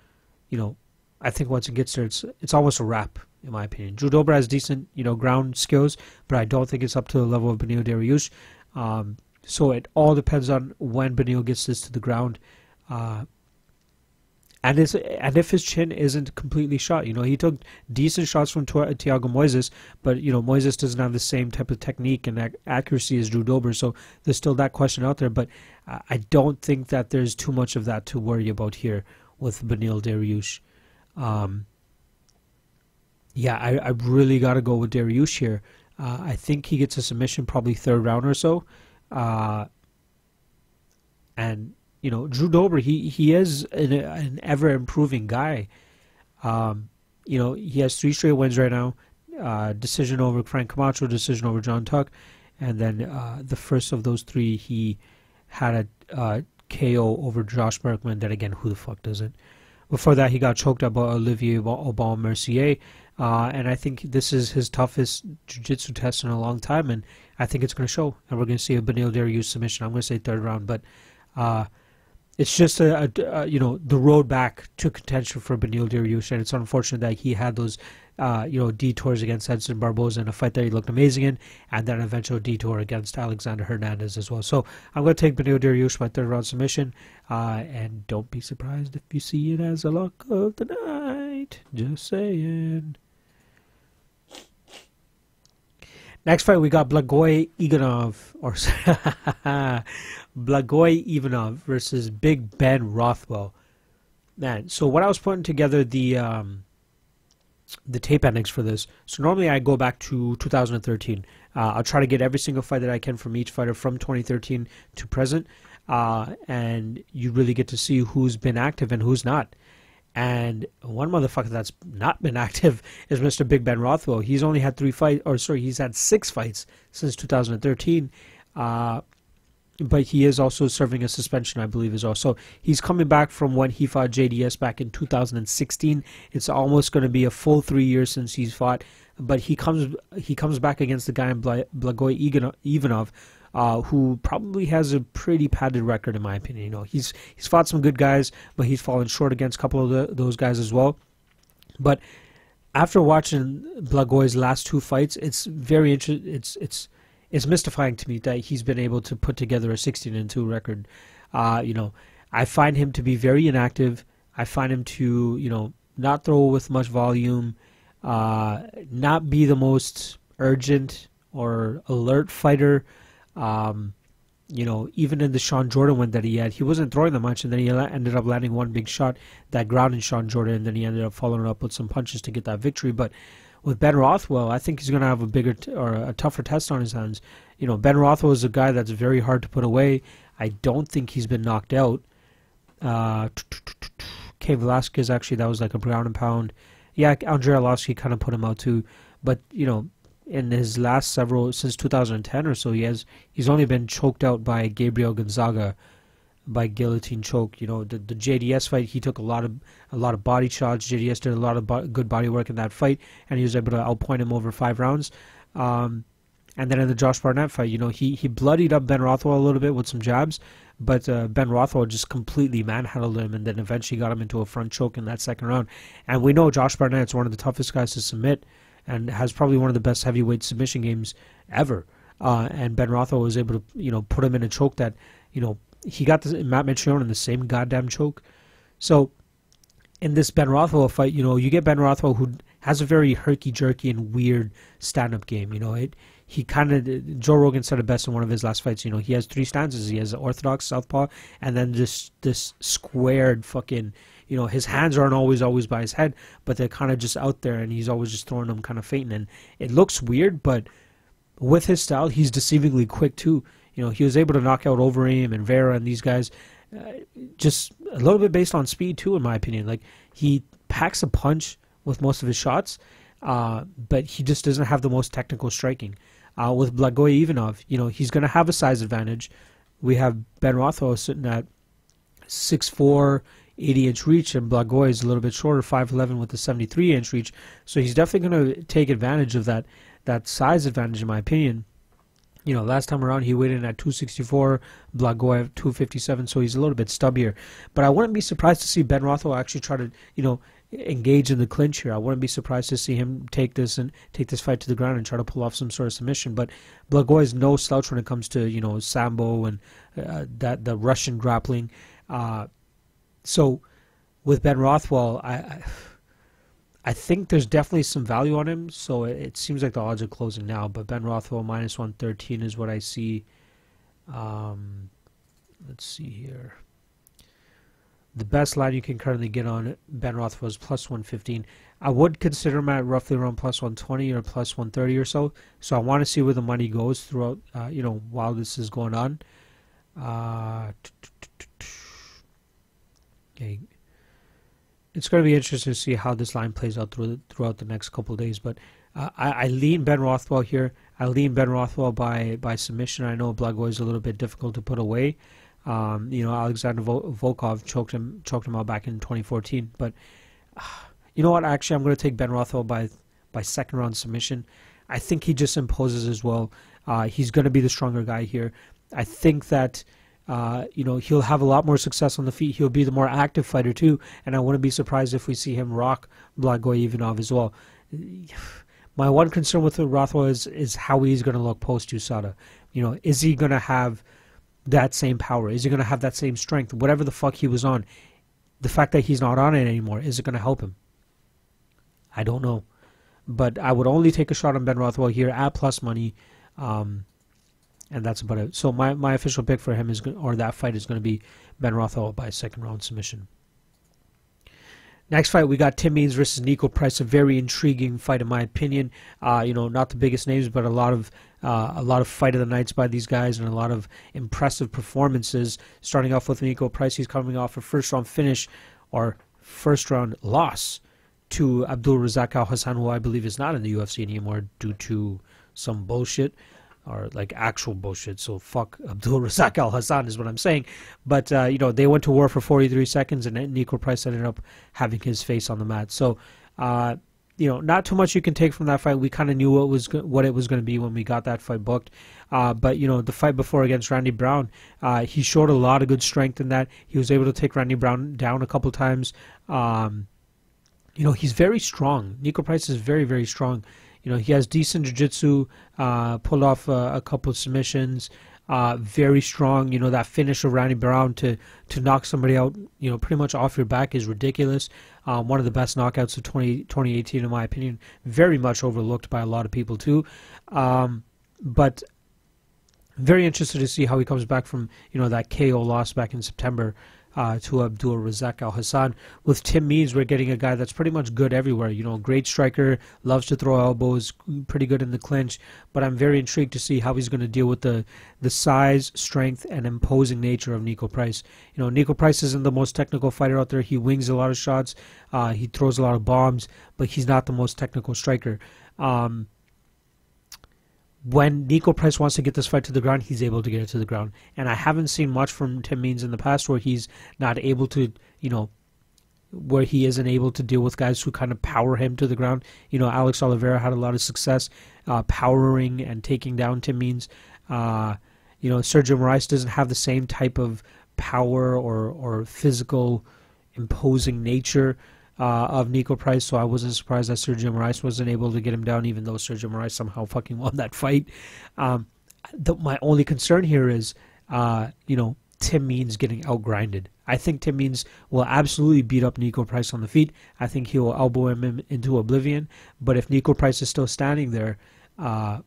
I think once it gets there, it's almost a wrap, in my opinion. Drew Dober has decent, ground skills, but I don't think it's up to the level of Beneil Dariush. So it all depends on when Beneil gets this to the ground. And if his chin isn't completely shot, he took decent shots from Thiago Moises, but Moises doesn't have the same type of technique and accuracy as Drew Dober, so there's still that question out there. But I don't think that there's too much of that to worry about here with Beneil Dariush. I really got to go with Dariush here. I think he gets a submission probably third round or so, and. Drew Dober, he is an ever-improving guy. He has 3 straight wins right now. Decision over Frank Camacho, decision over John Tuck. And then the first of those 3, he had a KO over Josh Berkman. Then again, who the fuck doesn't? Before that, he got choked out by Olivier Aubin-Mercier. And I think this is his toughest jiu-jitsu test in a long time. And I think it's going to show. And we're going to see a Beneil Dariush submission. I'm going to say third round. But... it's just the road back to contention for Beneil Dariush, and it's unfortunate that he had those detours against Edson Barboza in a fight that he looked amazing in, and then an eventual detour against Alexander Hernandez as well. So I'm going to take Beneil Dariush by third round submission, and don't be surprised if you see it as a lock of the night. Just saying. Next fight, we got Blagoy Ivanov versus Big Ben Rothwell. Man, so when I was putting together the tape endings for this, so normally I go back to 2013. I'll try to get every single fight that I can from each fighter from 2013 to present, and you really get to see who's been active and who's not. And one motherfucker that's not been active is Mr. Big Ben Rothwell. He's only had he's had 6 fights since 2013. But he is also serving a suspension, I believe, as well. So he's coming back from when he fought JDS back in 2016. It's almost going to be a full 3 years since he's fought. But he comes back against the guy in Blagoy Ivanov, who probably has a pretty padded record, in my opinion. You know, he's fought some good guys, but he's fallen short against a couple of those guys as well. But after watching Blagoy's last 2 fights, it's very interesting. It's mystifying to me that he's been able to put together a 16-2 record. You know, I find him to be very inactive. I find him to, you know, not throw with much volume, not be the most urgent or alert fighter. You know, even in the Sean Jordan one that he had, he wasn't throwing that much, and then he ended up landing one big shot that grounded Sean Jordan, and then he ended up following up with some punches to get that victory. But with Ben Rothwell, I think he's going to have a bigger or a tougher test on his hands. You know, Ben Rothwell is a guy that's very hard to put away. I don't think he's been knocked out. K. Velasquez, actually, that was like a ground and pound. Yeah, Andrei Arlovsky kind of put him out too. But, you know, in his last since 2010 or so, he's only been choked out by Gabriel Gonzaga by guillotine choke. You know, the JDS fight, he took a lot of body shots. JDS did a lot of good body work in that fight, and he was able to outpoint him over 5 rounds. And then in the Josh Barnett fight, you know, he bloodied up Ben Rothwell a little bit with some jabs, but Ben Rothwell just completely manhandled him, and then eventually got him into a front choke in that second round. And we know Josh Barnett's one of the toughest guys to submit, and has probably one of the best heavyweight submission games ever. And Ben Rothwell was able to, you know, put him in a choke that, you know, he got Matt Mitrione in the same goddamn choke. So in this Ben Rothwell fight, you know, you get Ben Rothwell, who has a very herky-jerky and weird stand-up game. You know, he kind of, Joe Rogan said it best in one of his last fights. You know, he has 3 stances. He has an orthodox southpaw, and then this squared fucking, you know, his hands aren't always by his head, but they're kind of just out there, and he's always just throwing them kind of fainting. And it looks weird, but with his style, he's deceivingly quick too. You know, he was able to knock out Overeem and Vera and these guys just a little bit based on speed too, in my opinion. Like, he packs a punch with most of his shots, but he just doesn't have the most technical striking. With Blagoy Ivanov, you know, he's going to have a size advantage. We have Ben Rothwell sitting at 6'4", 80-inch reach, and Blagoy is a little bit shorter, 5'11", with a 73-inch reach. So he's definitely going to take advantage of that size advantage, in my opinion. You know, last time around he weighed in at 264, Blagoy at 257, so he's a little bit stubbier. But I wouldn't be surprised to see Ben Rothwell actually try to, you know, engage in the clinch here. I wouldn't be surprised to see him take this fight to the ground and try to pull off some sort of submission. But Blagoy is no slouch when it comes to, you know, sambo and the Russian grappling. So with Ben Rothwell, I think there's definitely some value on him, so it seems like the odds are closing now. But Ben Rothwell minus 113 is what I see. Let's see here. The best line you can currently get on Ben Rothwell is plus 115. I would consider him at roughly around plus 120 or plus 130 or so. So I want to see where the money goes throughout, you know, while this is going on. Okay. It's going to be interesting to see how this line plays out throughout the next couple of days. But I lean Ben Rothwell here. I lean Ben Rothwell by submission. I know Blagoy is a little bit difficult to put away. You know, Alexander Volkov choked him out back in 2014. But you know what? Actually, I'm going to take Ben Rothwell by second round submission. I think he just imposes as well. He's going to be the stronger guy here. I think that you know, he'll have a lot more success on the feet. He'll be the more active fighter too, and I wouldn't be surprised if we see him rock Blagoy Ivanov as well. My one concern with Rothwell is how he's going to look post USADA. You know, is he going to have that same power? Is he going to have that same strength? Whatever the fuck he was on, the fact that he's not on it anymore, is it going to help him? I don't know, but I would only take a shot on Ben Rothwell here at plus money. And that's about it. So my official pick for him that fight is going to be Ben Rothwell by second round submission. Next fight, we got Tim Means versus Niko Price. A very intriguing fight, in my opinion. Not the biggest names, but a lot of fight of the nights by these guys and a lot of impressive performances. Starting off with Niko Price, he's coming off a first-round finish or first-round loss to Abdul Razak Al Hassan, who I believe is not in the UFC anymore due to some bullshit. Or like actual bullshit, so fuck Abdul Razak Al Hassan is what I'm saying. But they went to war for 43 seconds, and Niko Price ended up having his face on the mat. So, not too much you can take from that fight. We kind of knew what it was going to be when we got that fight booked. But the fight before against Randy Brown, he showed a lot of good strength in that. He was able to take Randy Brown down a couple times. He's very strong. Niko Price is very, very strong. He has decent jiu-jitsu, pulled off a couple of submissions, very strong. That finish of Randy Brown to knock somebody out, pretty much off your back is ridiculous. One of the best knockouts of 2018, in my opinion. Very much overlooked by a lot of people, too. But very interested to see how he comes back from, that KO loss back in September to Abdul Razak Al Hassan. With Tim Means, we're getting a guy that's pretty much good everywhere. Great striker, loves to throw elbows, pretty good in the clinch. But I'm very intrigued to see how he's going to deal with the size, strength, and imposing nature of Niko Price. Niko Price isn't the most technical fighter out there. He wings a lot of shots, he throws a lot of bombs, but he's not the most technical striker. When Niko Price wants to get this fight to the ground, he's able to get it to the ground. And I haven't seen much from Tim Means in the past where he's not able to, where he isn't able to deal with guys who kind of power him to the ground. Alex Oliveira had a lot of success powering and taking down Tim Means. Sergio Moraes doesn't have the same type of power or physical imposing nature of Niko Price, so I wasn't surprised that Sergio Moraes wasn't able to get him down, even though Sergio Moraes somehow fucking won that fight. My only concern here is, Tim Means getting outgrinded. I think Tim Means will absolutely beat up Niko Price on the feet. I think he will elbow him into oblivion. But if Niko Price is still standing there,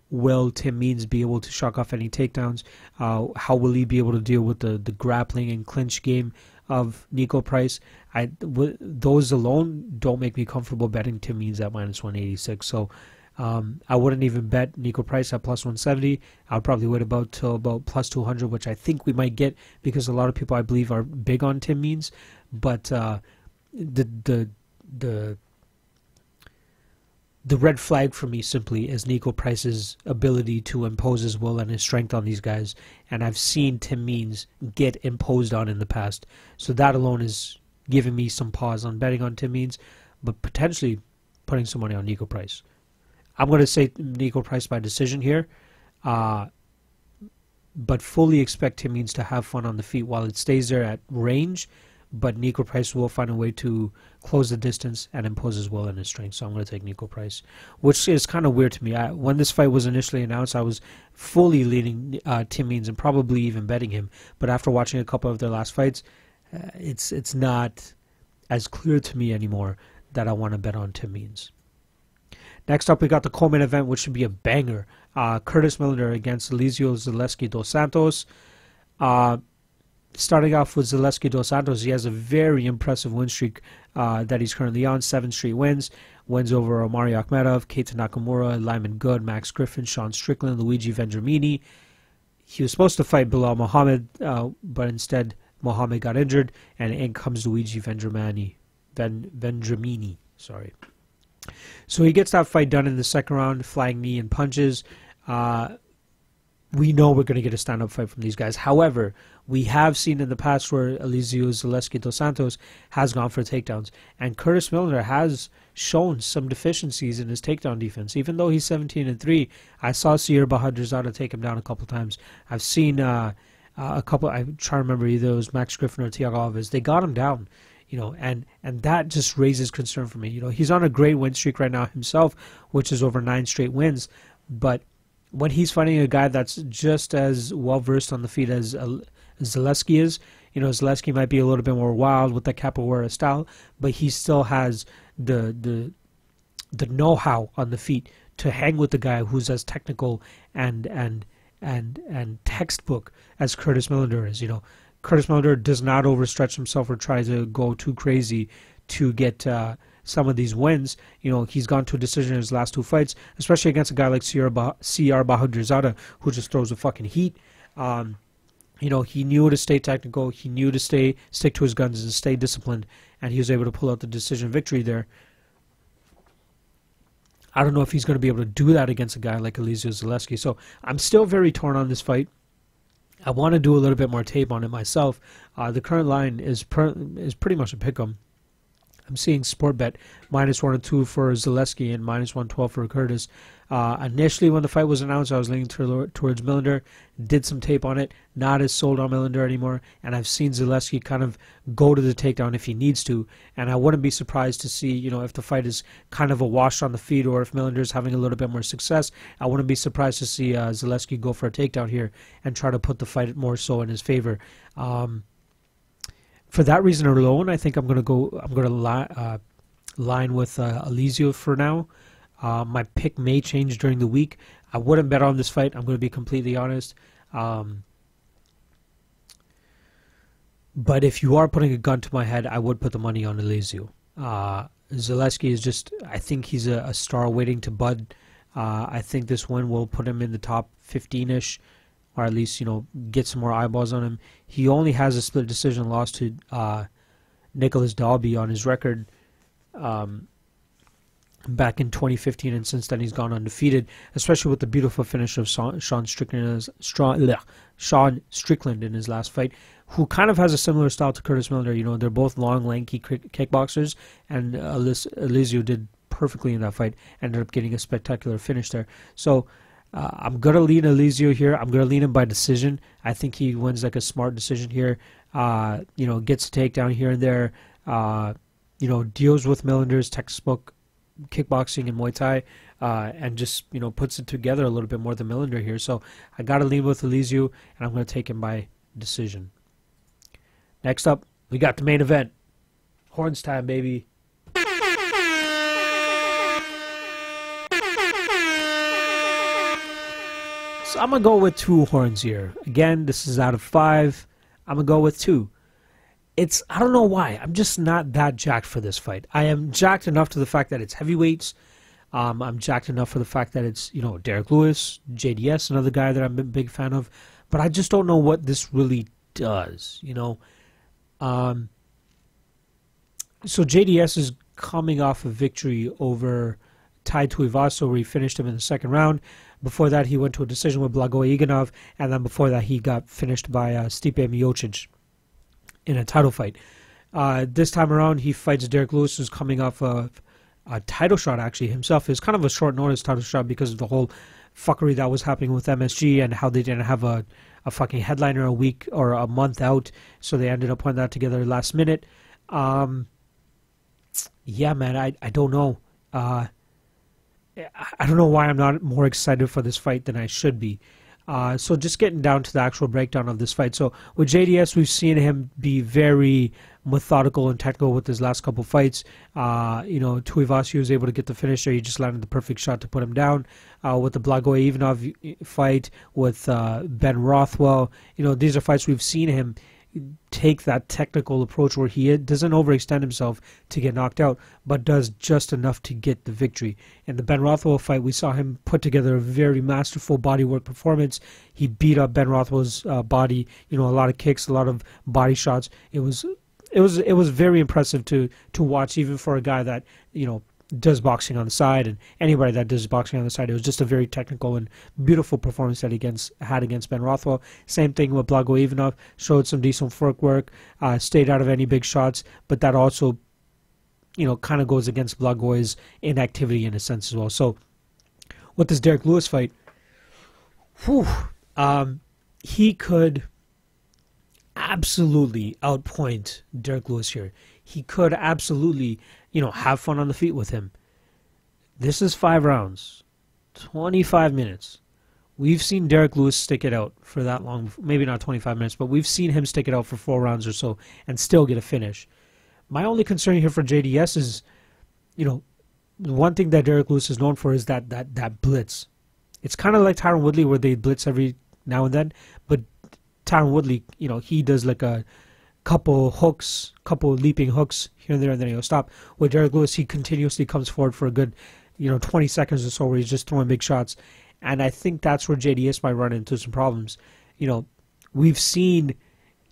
will Tim Means be able to shock off any takedowns? How will he be able to deal with the grappling and clinch game of Niko Price? Those alone don't make me comfortable betting Tim Means at -186. So I wouldn't even bet Niko Price at +170. I'll probably wait till about +200, which I think we might get because a lot of people I believe are big on Tim Means. But the red flag for me simply is Niko Price's ability to impose his will and his strength on these guys. And I've seen Tim Means get imposed on in the past. So that alone is giving me some pause on betting on Tim Means, but potentially putting some money on Niko Price. I'm going to say Niko Price by decision here, but fully expect Tim Means to have fun on the feet while it stays there at range. But Niko Price will find a way to close the distance and impose his will and his strength. So I'm going to take Niko Price, which is kind of weird to me. When this fight was initially announced, I was fully leaning Tim Means and probably even betting him. But after watching a couple of their last fights, it's not as clear to me anymore that I want to bet on Tim Means. Next up, we got the co-main event, which should be a banger. Curtis Millender against Elizeu Zaleski dos Santos. Starting off with Zaleski dos Santos, he has a very impressive win streak that he's currently on. 7 straight wins. Wins over Omari Akhmedov, Keita Nakamura, Lyman Good, Max Griffin, Sean Strickland, Luigi Vendramini. He was supposed to fight Bilal Muhammad, but instead Muhammad got injured, and in comes Luigi Vendramini. Sorry. So he gets that fight done in the second round, flying knee and punches. We know we're going to get a stand-up fight from these guys. However, we have seen in the past where Elizeu Zaleski dos Santos has gone for takedowns. And Curtis Millender has shown some deficiencies in his takedown defense. Even though he's 17-3, I saw Sir Bahadurzada take him down a couple times. I've seen a couple, I'm trying to remember either it was Max Griffin or Thiago Alves. They got him down. And that just raises concern for me. He's on a great win streak right now himself, which is over 9 straight wins. But when he's fighting a guy that's just as well-versed on the feet as Zaleski is, Zaleski might be a little bit more wild with the capoeira style, but he still has the know-how on the feet to hang with the guy who's as technical and textbook as Curtis Millender is. Curtis Millender does not overstretch himself or try to go too crazy to get some of these wins. You know, he's gone to a decision in his last 2 fights, especially against a guy like CR Bahadurzada, who just throws a fucking heat. You know, he knew to stay technical. He knew to stick to his guns and stay disciplined, and he was able to pull out the decision victory there. I don't know if he's going to be able to do that against a guy like Elizeu Zaleski. So I'm still very torn on this fight. I want to do a little bit more tape on it myself. The current line is pretty much a pick'em. I'm seeing Sportbet -1 and 2 for Zaleski and -112 for Curtis. Initially, when the fight was announced, I was leaning towards Millender. Did some tape on it. Not as sold on Millender anymore. And I've seen Zaleski kind of go to the takedown if he needs to. And I wouldn't be surprised to see, you know, if the fight is kind of a wash on the feet, or if Millender is having a little bit more success. I wouldn't be surprised to see Zaleski go for a takedown here and try to put the fight more so in his favor. For that reason alone, I think I'm going to line with Elizeu for now. My pick may change during the week. I wouldn't bet on this fight. I'm going to be completely honest. But if you are putting a gun to my head, I would put the money on Elizeu. Zaleski is just, I think he's a star waiting to bud. I think this win will put him in the top 15-ish, or at least, you know, get some more eyeballs on him. He only has a split decision loss to Nicholas Dalby on his record back in 2015, and since then he's gone undefeated, especially with the beautiful finish of Sean Strickland in his last fight, who kind of has a similar style to Curtis Millender. You know, they're both long, lanky kickboxers, and Elizeu did perfectly in that fight, ended up getting a spectacular finish there. So I'm going to lean Elizeu here. I'm going to lean him by decision. I think he wins like a smart decision here. You know, gets a takedown here and there. You know, deals with Millender's textbook kickboxing and Muay Thai, and just, you know, puts it together a little bit more than Millender here. So I got to lean with Elizeu, and I'm going to take him by decision. Next up, we got the main event. Horns time, baby. So I'm going to go with 2 horns here. Again, this is out of 5. I'm going to go with 2. I don't know why. I'm just not that jacked for this fight. I am jacked enough to the fact that it's heavyweights. I'm jacked enough for the fact that it's, you know, Derek Lewis, JDS, another guy that I'm a big fan of. But I just don't know what this really does, you know. So JDS is coming off a victory over Tai Tuivasa, where he finished him in the 2nd round. Before that, he went to a decision with Blagoy Ivanov, and then before that, he got finished by Stipe Miocic in a title fight. This time around, he fights Derek Lewis, who's coming off a title shot, actually, himself. It's kind of a short notice title shot because of the whole fuckery that was happening with MSG and how they didn't have a fucking headliner a week or a month out, so they ended up putting that together last minute. Yeah, man, I don't know. I don't know why I'm not more excited for this fight than I should be. So just getting down to the actual breakdown of this fight. So with JDS, we've seen him be very methodical and technical with his last couple fights. You know, Tuivasa was able to get the finisher. He just landed the perfect shot to put him down. With the Blagoy Ivanov fight, with Ben Rothwell, you know, these are fights we've seen him take that technical approach where he doesn't overextend himself to get knocked out, but does just enough to get the victory. In the Ben Rothwell fight, we saw him put together a very masterful bodywork performance. He beat up Ben Rothwell's body, you know, a lot of kicks, a lot of body shots. It was very impressive to watch, even for a guy that, you know, does boxing on the side, and anybody that does boxing on the side. It was just a very technical and beautiful performance that he had against Ben Rothwell. Same thing with Blagoy Ivanov. Showed some decent footwork, stayed out of any big shots, but that also, you know, kind of goes against Blagoy's inactivity in a sense as well. So with this Derek Lewis fight, he could absolutely outpoint Derek Lewis here. He could absolutely, you know, have fun on the feet with him. This is 5 rounds, 25 minutes. We've seen Derek Lewis stick it out for that long, maybe not 25 minutes, but we've seen him stick it out for 4 rounds or so and still get a finish. My only concern here for JDS is, you know, the one thing that Derek Lewis is known for is that blitz. It's kind of like Tyron Woodley, where they blitz every now and then, but Tyron Woodley, you know, he does like a couple hooks, couple leaping hooks here and there, and then he'll stop. With Derek Lewis, he continuously comes forward for a good, 20 seconds or so where he's just throwing big shots. And I think that's where JDS might run into some problems. We've seen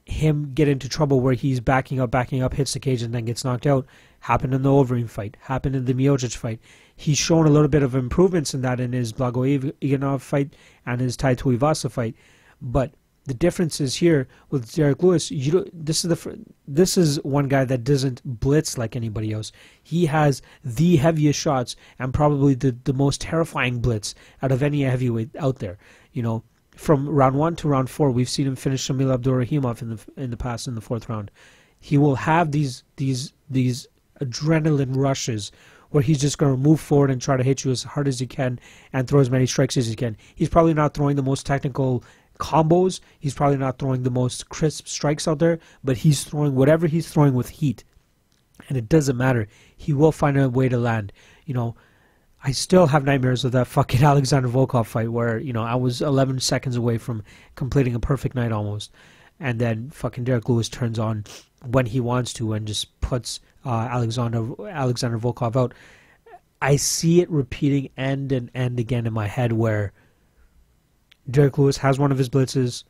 him get into trouble where he's backing up, hits the cage, and then gets knocked out. Happened in the Overeem fight. Happened in the Miocic fight. He's shown a little bit of improvements in that in his Blagoy Ivanov fight and his Tai Tuivasa fight. But the difference is here with Derek Lewis. This is one guy that doesn't blitz like anybody else. He has the heaviest shots and probably the most terrifying blitz out of any heavyweight out there. From round 1 to round 4, we've seen him finish Shamil Abdurrahimov in the past in the 4th round. He will have these adrenaline rushes where he's just going to move forward and try to hit you as hard as he can and throw as many strikes as he can. He's probably not throwing the most technical combos. He's probably not throwing the most crisp strikes out there, but he's throwing whatever he's throwing with heat. And it doesn't matter. He will find a way to land. I still have nightmares of that fucking Alexander Volkov fight where, I was 11 seconds away from completing a perfect night almost. And then fucking Derek Lewis turns on when he wants to and just puts Alexander Volkov out. I see it repeating end and end again in my head where Derek Lewis has one of his blitzes.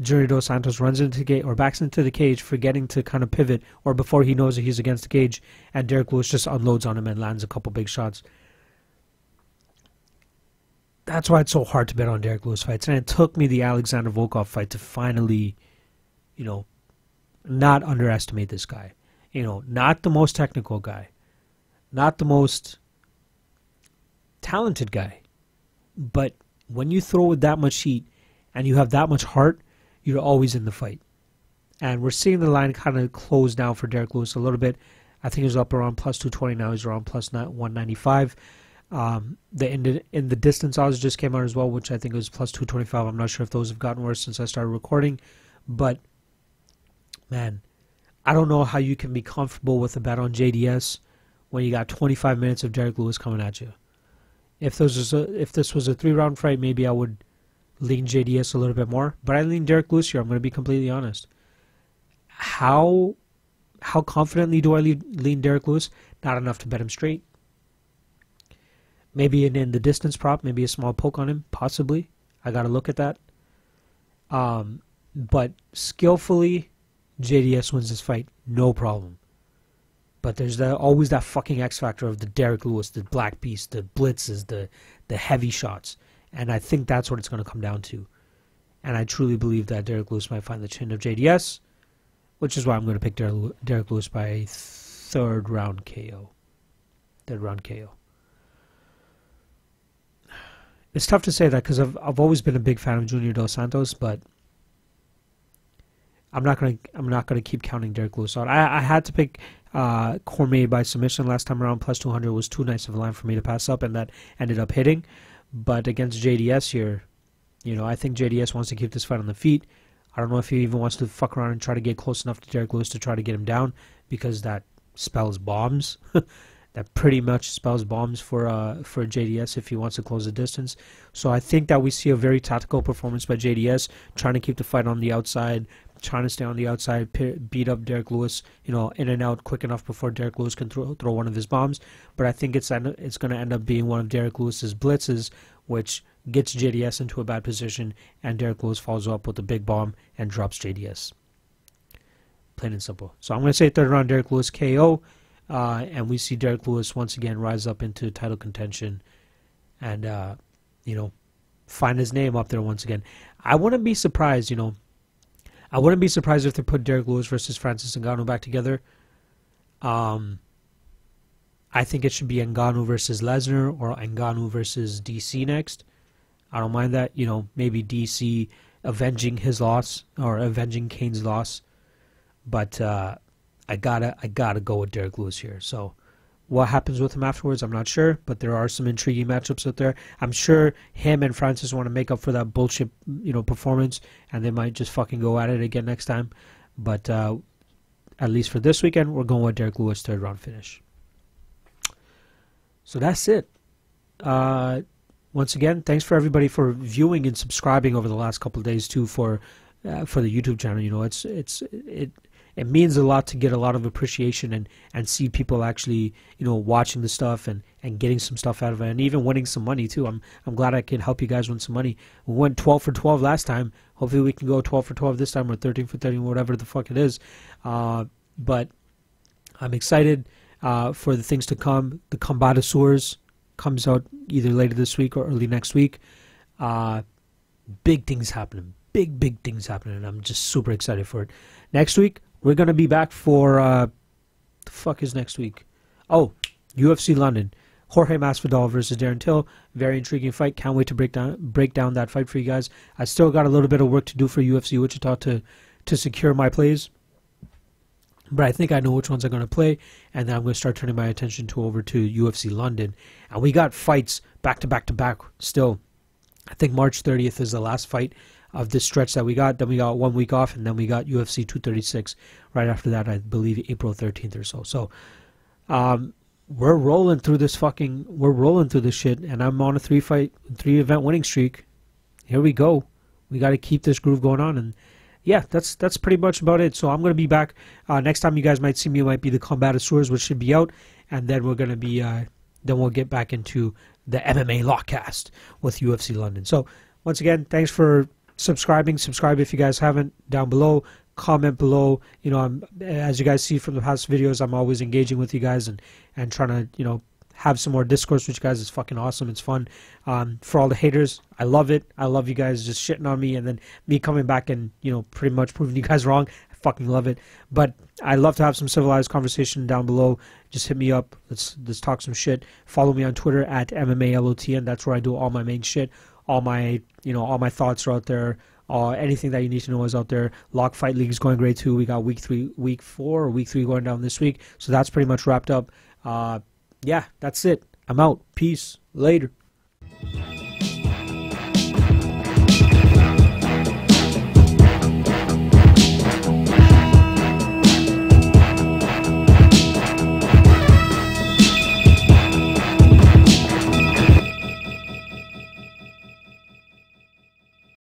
Junior Dos Santos runs into the gate or backs into the cage, forgetting to kind of pivot, or before he knows that he's against the cage, and Derek Lewis just unloads on him and lands a couple big shots. That's why it's so hard to bet on Derek Lewis fights. And it took me the Alexander Volkov fight to finally, not underestimate this guy. Not the most technical guy. Not the most talented guy. But when you throw with that much heat and you have that much heart, you're always in the fight. And we're seeing the line kind of close down for Derek Lewis a little bit. I think he's up around plus 220 now. He's around plus 195. In the distance odds just came out as well, which I think was plus 225. I'm not sure if those have gotten worse since I started recording. But, man, I don't know how you can be comfortable with a bet on JDS when you got 25 minutes of Derek Lewis coming at you. If this was a 3-round fight, maybe I would lean JDS a little bit more. But I lean Derek Lewis here. I'm going to be completely honest. How confidently do I lean Derek Lewis? Not enough to bet him straight. Maybe in the distance prop, maybe a small poke on him, possibly. I got to look at that. But skillfully, JDS wins this fight, no problem. But there's always that fucking X factor of the Derek Lewis, the Black Beast, the blitzes, the heavy shots. And I think that's what it's going to come down to. And I truly believe that Derek Lewis might find the chin of JDS, which is why I'm going to pick Derek Lewis by a third round KO. It's tough to say that because I've always been a big fan of Junior Dos Santos, but I'm not gonna keep counting Derek Lewis out. I had to pick Cormier by submission last time around. Plus 200 was too nice of a line for me to pass up, and that ended up hitting. But against JDS here, I think JDS wants to keep this fight on the feet. I don't know if he even wants to fuck around and try to get close enough to Derek Lewis to try to get him down, because that spells bombs. That pretty much spells bombs for JDS if he wants to close the distance. So I think that we see a very tactical performance by JDS, trying to keep the fight on the outside, trying to stay on the outside, beat up Derek Lewis, in and out quick enough before Derek Lewis can throw one of his bombs. But I think it's going to end up being one of Derek Lewis's blitzes, which gets JDS into a bad position, and Derek Lewis follows up with a big bomb and drops JDS. Plain and simple. So I'm going to say third round Derek Lewis KO. And we see Derek Lewis once again rise up into title contention and, find his name up there once again. I wouldn't be surprised, I wouldn't be surprised if they put Derek Lewis versus Francis Ngannou back together. I think it should be Ngannou versus Lesnar or Ngannou versus DC next. I don't mind that, maybe DC avenging his loss or avenging Kane's loss. But, I gotta go with Derek Lewis here. So what happens with him afterwards, I'm not sure, but there are some intriguing matchups out there. I'm sure him and Francis want to make up for that bullshit, performance, and they might just fucking go at it again next time. But at least for this weekend, we're going with Derek Lewis third round finish. So that's it. Once again, thanks for everybody for viewing and subscribing over the last couple of days too for the YouTube channel. it means a lot to get a lot of appreciation and see people actually, you know, watching the stuff and getting some stuff out of it, and even winning some money too. I'm glad I can help you guys win some money. We went 12 for 12 last time. Hopefully we can go 12 for 12 this time, or 13 for 13, whatever the fuck it is. But I'm excited for the things to come. The Combatosseurs comes out either later this week or early next week. Big things happening. Big things happening, and I'm just super excited for it. Next week, we're going to be back for, the fuck is next week? Oh, UFC London. Jorge Masvidal versus Darren Till. Very intriguing fight. Can't wait to break down that fight for you guys. I still got a little bit of work to do for UFC Wichita to secure my plays. But I think I know which ones I'm going to play, and then I'm going to start turning my attention over to UFC London. And we got fights back to back still. I think March 30th is the last fight of this stretch that we got. Then we got 1 week off, and then we got UFC 236 right after that, I believe April 13th or so. So we're rolling through this shit, and I'm on a 3-event winning streak. Here we go. We got to keep this groove going on, and yeah, that's pretty much about it. So I'm going to be back. Next time you guys might see me might be the Combatosseurs, which should be out, and then we're going to be then we'll get back into the MMA Lock-Cast with UFC London. So once again, thanks for subscribing. Subscribe if you guys haven't, down below. Comment below. You know, as you guys see from the past videos, I'm always engaging with you guys and trying to, you know, have some more discourse with you guys. It's fucking awesome. It's fun. For all the haters, I love it. I love you guys just shitting on me, and then me coming back and, you know, pretty much proving you guys wrong. I fucking love it. But I love to have some civilized conversation down below. Just hit me up. Let's talk some shit. Follow me on Twitter at MMA Lottn. That's where I do all my main shit. All my thoughts are out there. Anything that you need to know is out there. Lock Fight League is going great too. We got week 4 or week 3 going down this week. So that's pretty much wrapped up. Yeah, that's it. I'm out. Peace. Later.